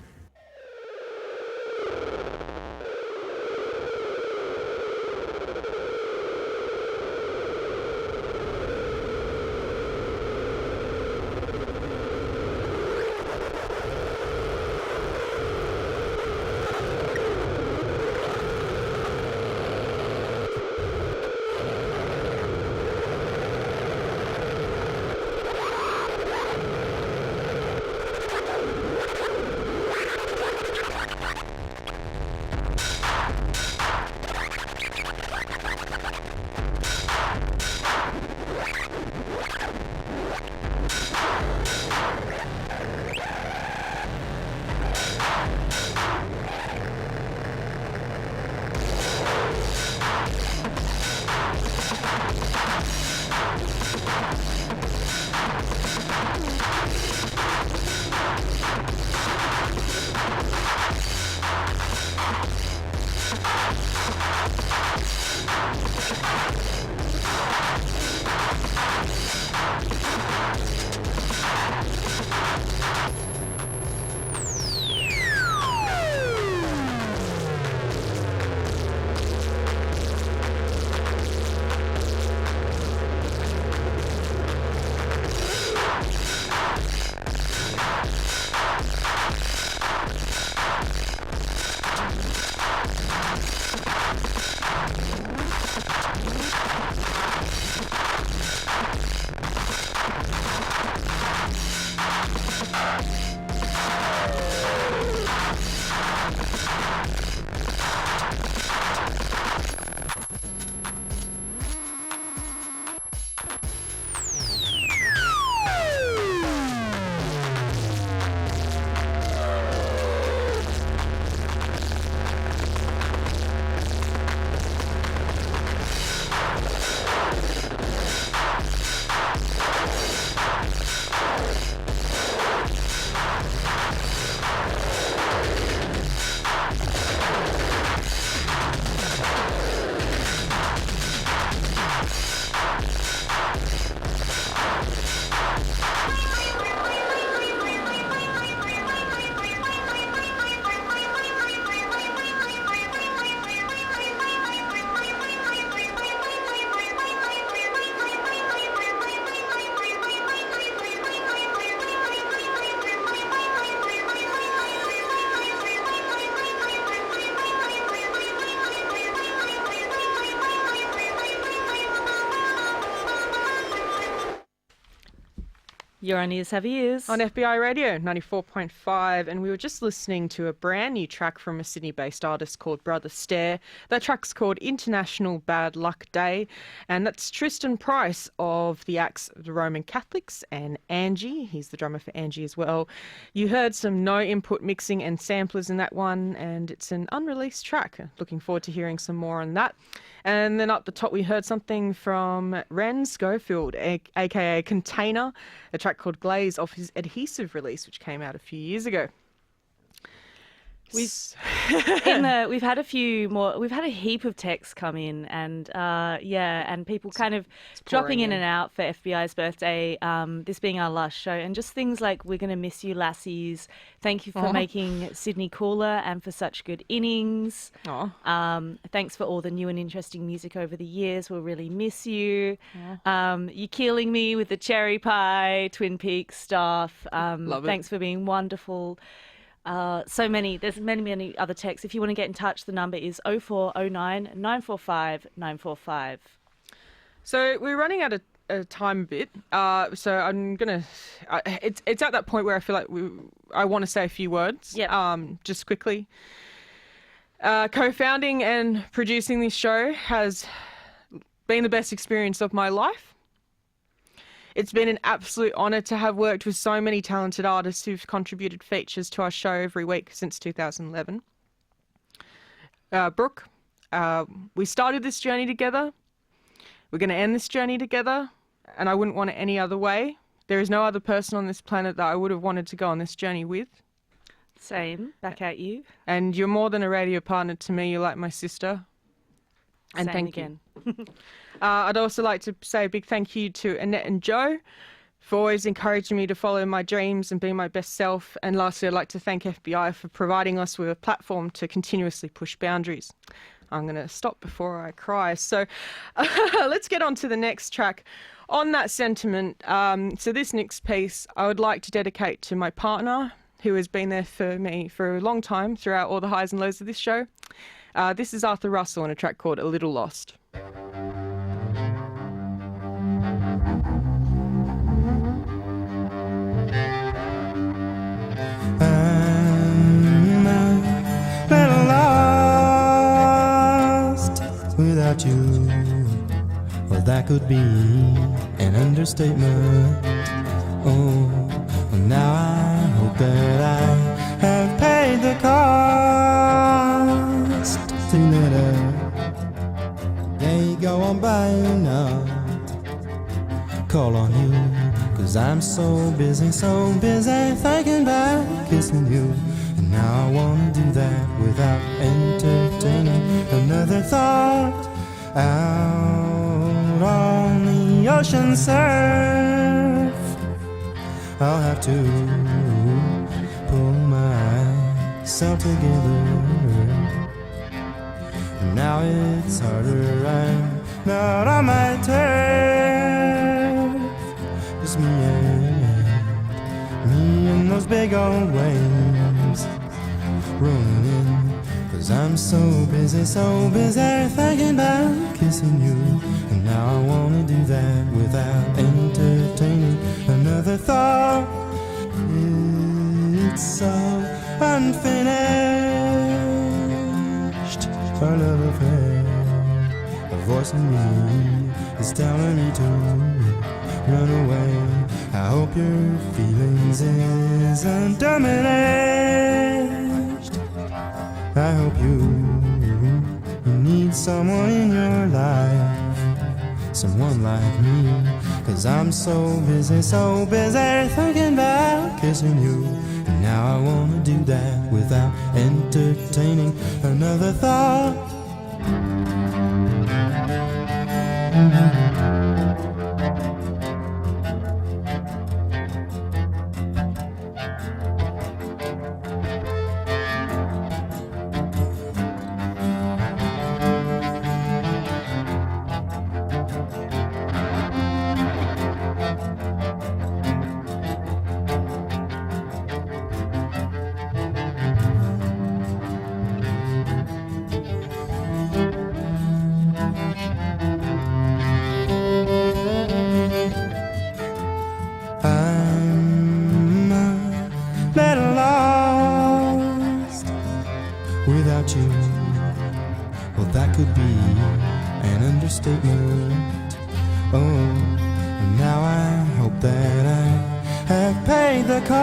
You're on Ears Have Ears. On FBI Radio 94.5, and we were just listening to a brand new track from a Sydney-based artist called Brother Stare. That track's called International Bad Luck Day, and that's Tristan Price of the acts The Roman Catholics and Angie. He's the drummer for Angie as well. You heard some no-input mixing and samplers in that one, and it's an unreleased track. Looking forward to hearing some more on that. And then up the top we heard something from Ren Schofield, aka Container, a track called Glaze off his Adhesive release, which came out a few years ago. We've had a few more. We've had a heap of texts come in, and and people kind of dropping in and out for FBI's birthday. This being our last show, and just things like "We're gonna miss you, lassies. Thank you for making Sydney cooler and for such good innings. Thanks for all the new and interesting music over the years. We'll really miss you. You're killing me with the cherry pie, Twin Peaks stuff. Thanks for being wonderful." There's many other texts. If you want to get in touch, the number is 0409 945 945. So we're running out of time a bit. So I'm gonna. It's at that point where I feel like I want to say a few words. Just quickly. Co-founding and producing this show has been the best experience of my life. It's been an absolute honour to have worked with so many talented artists who've contributed features to our show every week since 2011. Brooke, we started this journey together. We're going to end this journey together, and I wouldn't want it any other way. There is no other person on this planet that I would have wanted to go on this journey with. Same. Back at you. And you're more than a radio partner to me. You're like my sister. And Same thank again. you. I'd also like to say a big thank you to Annette and Joe for always encouraging me to follow my dreams and be my best self. And lastly, I'd like to thank FBI for providing us with a platform to continuously push boundaries. I'm going to stop before I cry. So let's get on to the next track. On that sentiment, so this next piece I would like to dedicate to my partner, who has been there for me for a long time throughout all the highs and lows of this show. This is Arthur Russell on a track called A Little Lost. Little lost without you. Well, that could be an understatement. Oh, well, now I hope that I have paid the cost to let a day go on by and not call on you. 'Cause I'm so busy thinking about kissing you. And now I wanna do that without entertaining another thought. Out on the ocean surf, I'll have to pull myself together. Now it's harder, I'm not on my turf. It's me and those big old waves rolling in. 'Cause I'm so busy thinking about kissing you. And now I wanna do that without entertaining another thought. It's so unfinished, our love affair. A voice in me is telling me to run away. I hope your feelings isn't diminished. I hope you need someone in your life, someone like me. 'Cause I'm so busy thinking about kissing you. And now I wanna do that without entertaining another thought. Without you, well, that could be an understatement. Oh, now I hope that I have paid the cost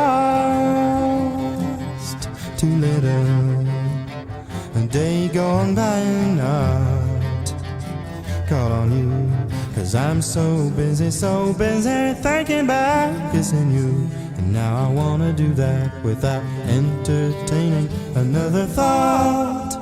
to let a day gone by and not call on you. 'Cause I'm so busy thinking about kissing you. And now I wanna do that without entertaining another thought.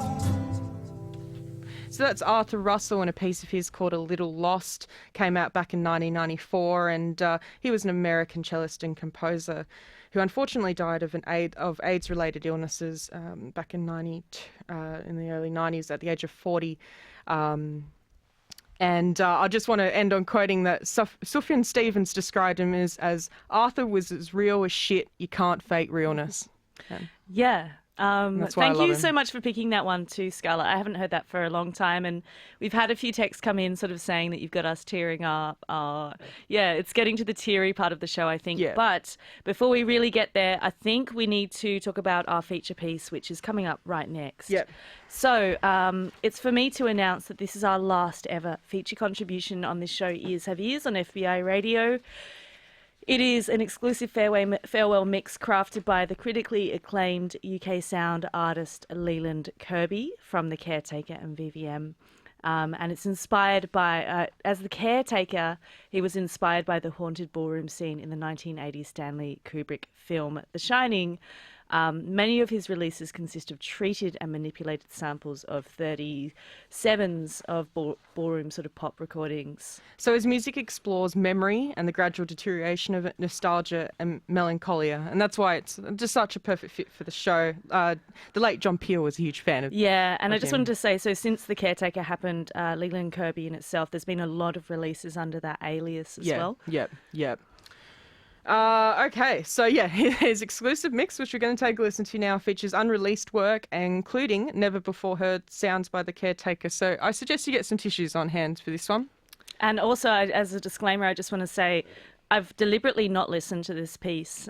So that's Arthur Russell and a piece of his called A Little Lost. Came out back in 1994, and he was an American cellist and composer who unfortunately died of AIDS-related illnesses back in the early 90s at the age of 40. And I just want to end on quoting that Sufjan Stevens described him as Arthur was as real as shit. You can't fake realness. Yeah. Thank you him. so much for picking that one too, Scarlett. I haven't heard that for a long time, and we've had a few texts come in sort of saying that you've got us tearing up. Yeah, it's getting to the teary part of the show, I think. Yeah. But before we really get there, I think we need to talk about our feature piece, which is coming up right next. Yep. So it's for me to announce that this is our last ever feature contribution on this show, Ears Have Ears, on FBI Radio. It is an exclusive farewell mix crafted by the critically acclaimed UK sound artist Leyland Kirby from The Caretaker and VVM. And it's inspired by, as the Caretaker, he was inspired by the haunted ballroom scene in the 1980s Stanley Kubrick film The Shining. Many of his releases consist of treated and manipulated samples of 37s of ballroom sort of pop recordings. So his music explores memory and the gradual deterioration of it, nostalgia and melancholia, and that's why it's just such a perfect fit for the show. The late John Peel was a huge fan of. Yeah, and I just him. wanted to say, so since The Caretaker happened, Leyland Kirby in itself, there's been a lot of releases under that alias as well. Yep. Okay, so yeah, his exclusive mix, which we're going to take a listen to now, features unreleased work, including never before heard sounds by The Caretaker. So I suggest you get some tissues on hand for this one. And also, as a disclaimer, I just want to say I've deliberately not listened to this piece,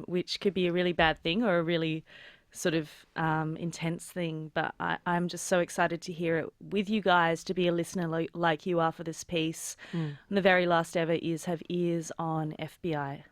which could be a really bad thing or a really sort of intense thing, but I'm just so excited to hear it with you guys, to be a listener like you are for this piece. And the very last ever Ears Have Ears on FBI.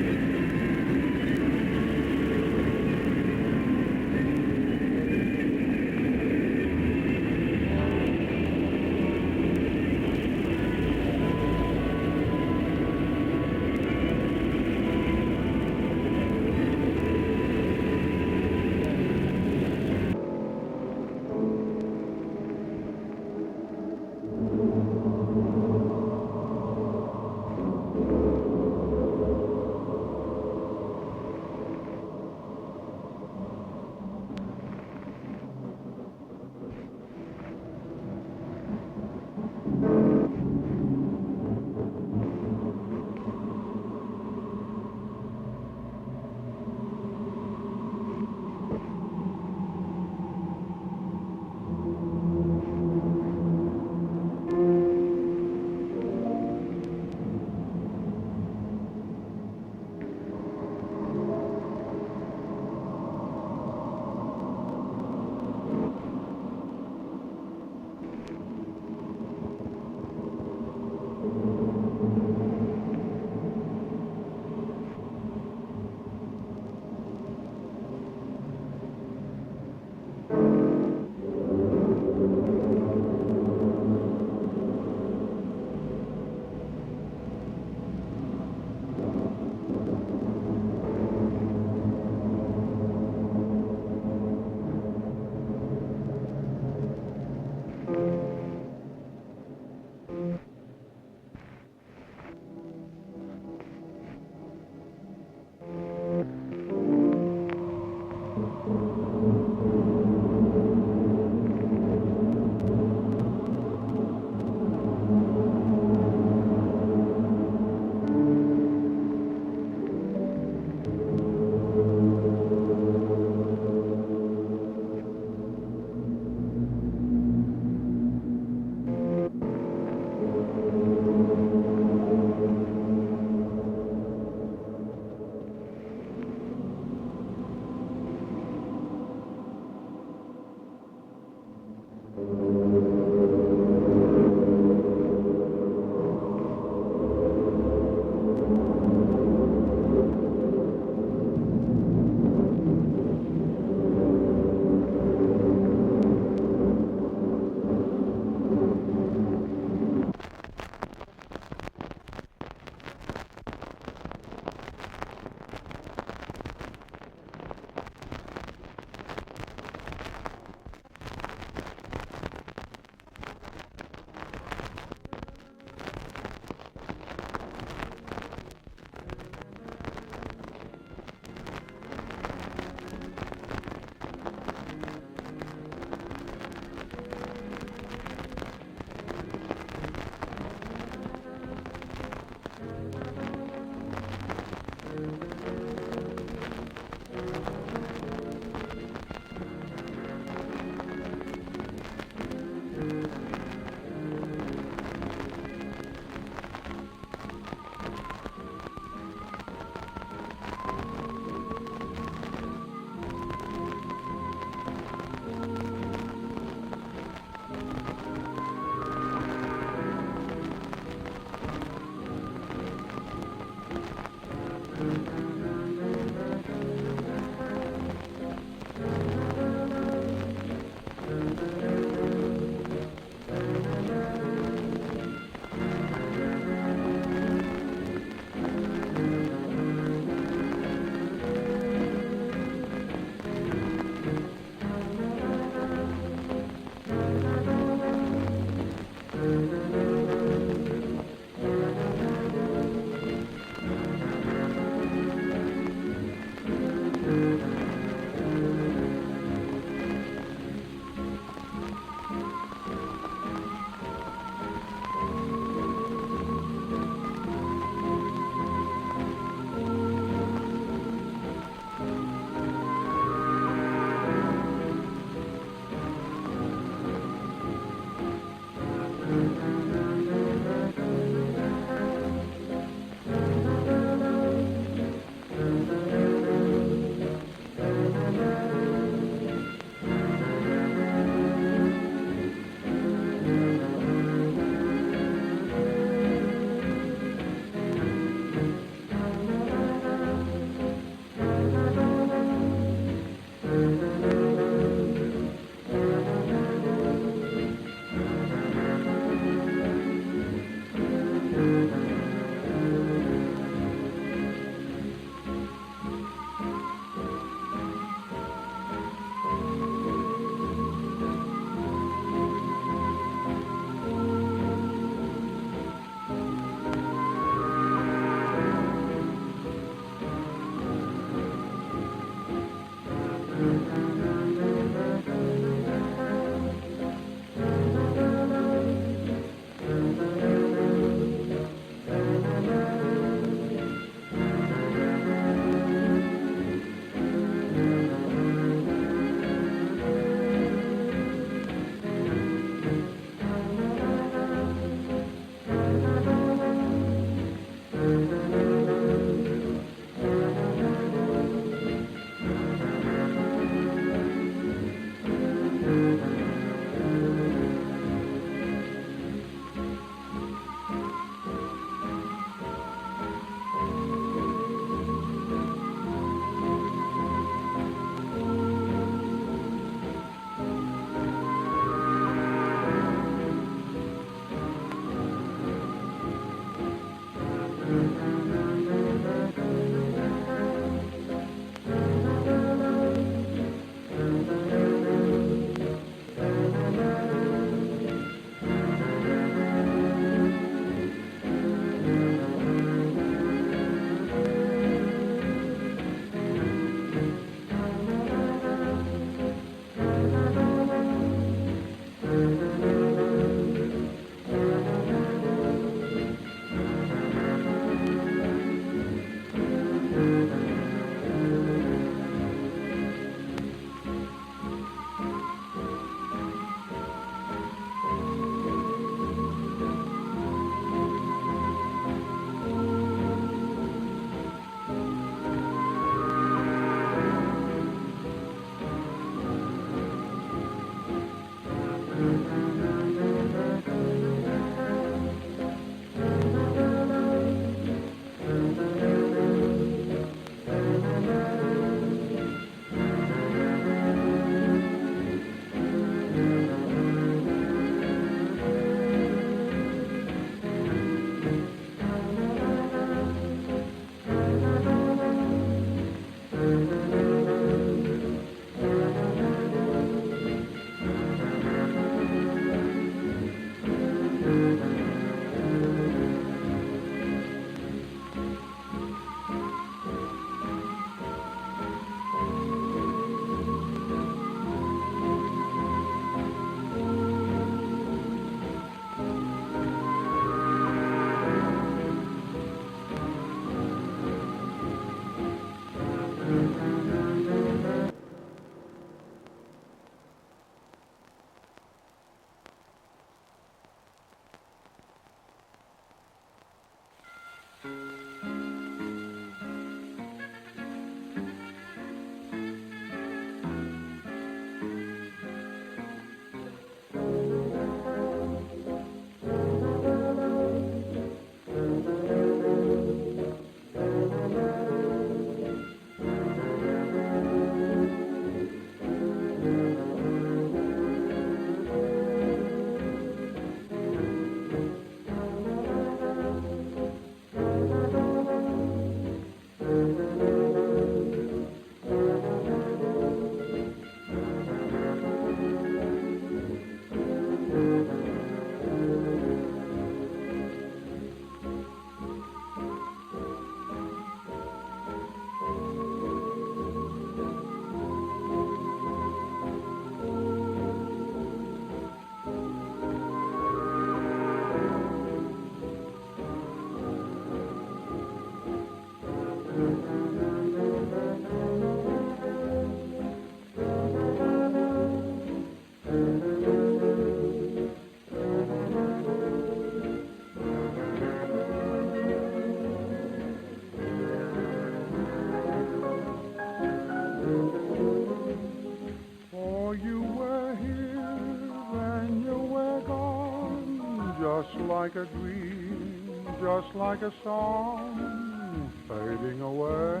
like a dream, just like a song fading away,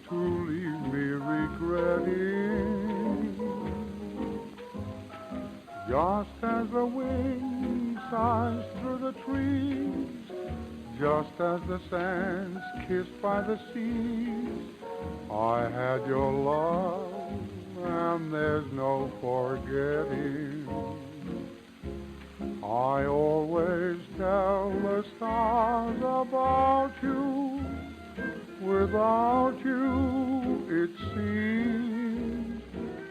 to leave me regretting. Just as the wind sighs through the trees, just as the sands kissed by the seas, I had your love, and there's no forgetting. I always tell the stars about you. Without you, it seems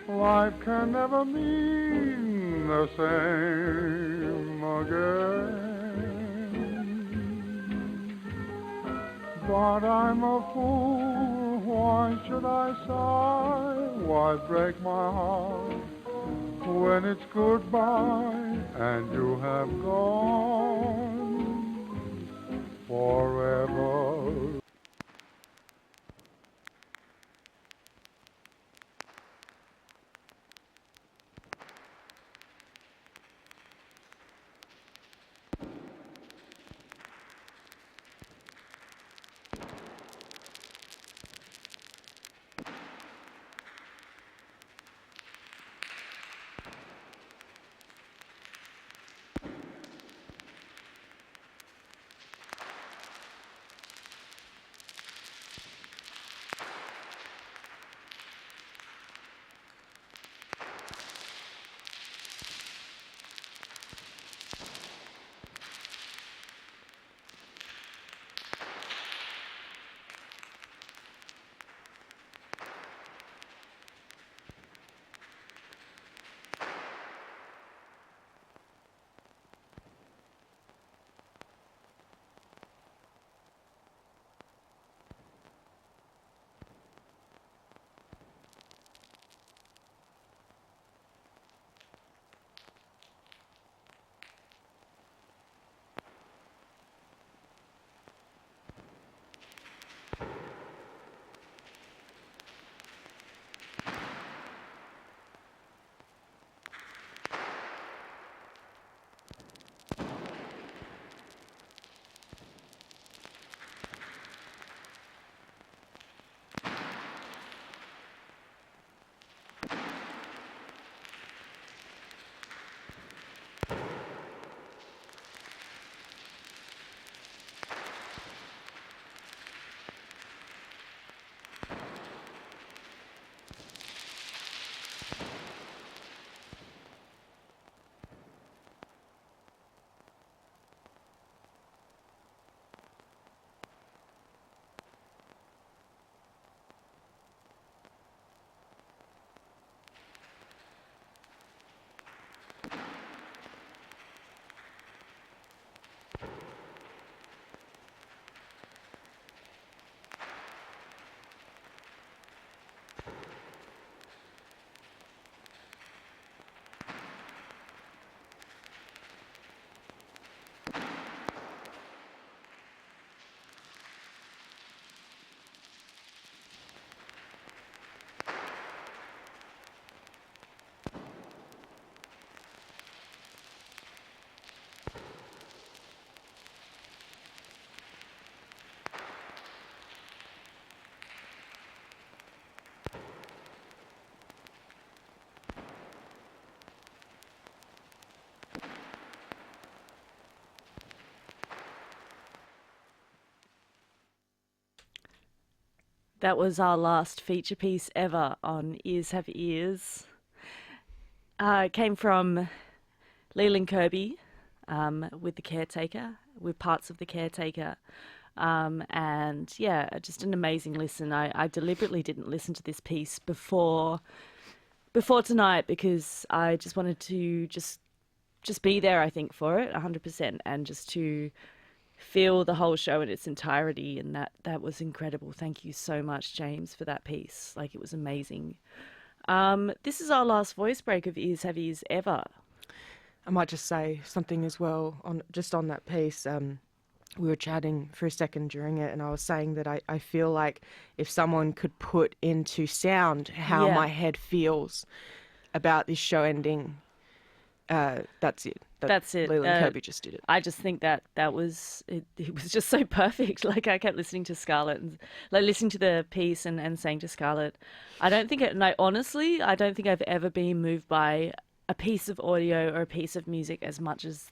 life can never mean the same again. But I'm a fool, why should I sigh? Why break my heart when it's goodbye and you have gone forever? That was our last feature piece ever on Ears Have Ears. It came from Leyland Kirby with The Caretaker, with parts of The Caretaker. And yeah, just an amazing listen. I deliberately didn't listen to this piece before tonight because I just wanted to just be there, I think, for it 100%, and just to feel the whole show in its entirety. And that was incredible. Thank you so much, James, for that piece. Like, it was amazing. This is our last voice break of Ears Have Ears ever. I might just say something as well on that piece. We were chatting for a second during it, and I was saying that I feel like if someone could put into sound how my head feels about this show ending, That's it. That's it. Leyland Kirby just did it. I just think that was it. It was just so perfect. Like I kept listening to Scarlett and like listening to the piece and saying to Scarlett, honestly, I don't think I've ever been moved by a piece of audio or a piece of music as much as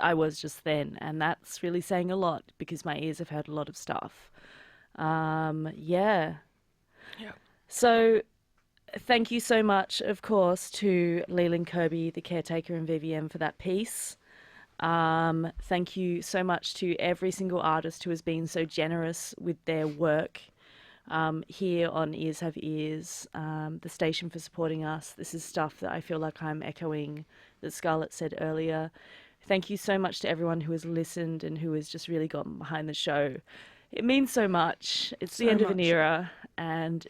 I was just then, and that's really saying a lot because my ears have heard a lot of stuff. Yeah. So. Thank you so much, of course, to Leyland Kirby, the Caretaker, and VVM for that piece. Thank you so much to every single artist who has been so generous with their work here on Ears Have Ears, the station for supporting us. This is stuff that I feel like I'm echoing that Scarlett said earlier. Thank you so much to everyone who has listened and who has just really gotten behind the show. It means so much. It's the end of an era, and...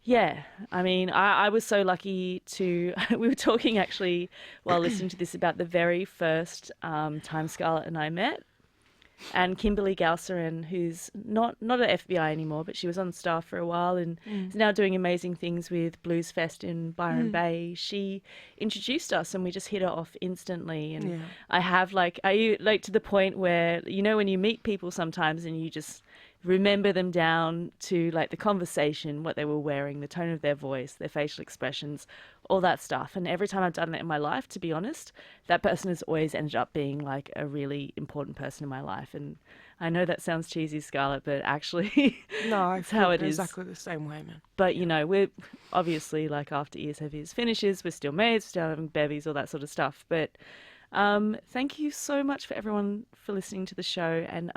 yeah, I mean, I was so lucky to... we were talking, actually, while listening to this, about the very first time Scarlett and I met. And Kimberly Gausserin, who's not at FBI anymore, but she was on staff for a while and is now doing amazing things with Blues Fest in Byron Bay. She introduced us and we just hit it off instantly. And I have, to the point where, when you meet people sometimes and you just... remember them down to the conversation, what they were wearing, the tone of their voice, their facial expressions, all that stuff. And every time I've done that in my life, to be honest, that person has always ended up being a really important person in my life. And I know that sounds cheesy, Scarlett, but actually no, it's how it is. Exactly the same way, man. But we're obviously after Ears Have Ears finishes, we're still mates, we're still having bevies, all that sort of stuff. But thank you so much for everyone for listening to the show, and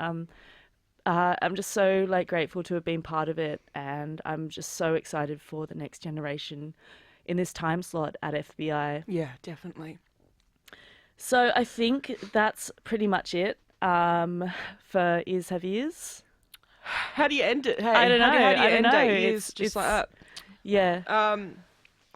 I'm just so grateful to have been part of it, and I'm just so excited for the next generation in this time slot at FBI. Yeah, definitely. So I think that's pretty much it for Ears Have Ears. How do you end it? Hey, I don't know. How do you I don't end know. it? It's just like that. Yeah.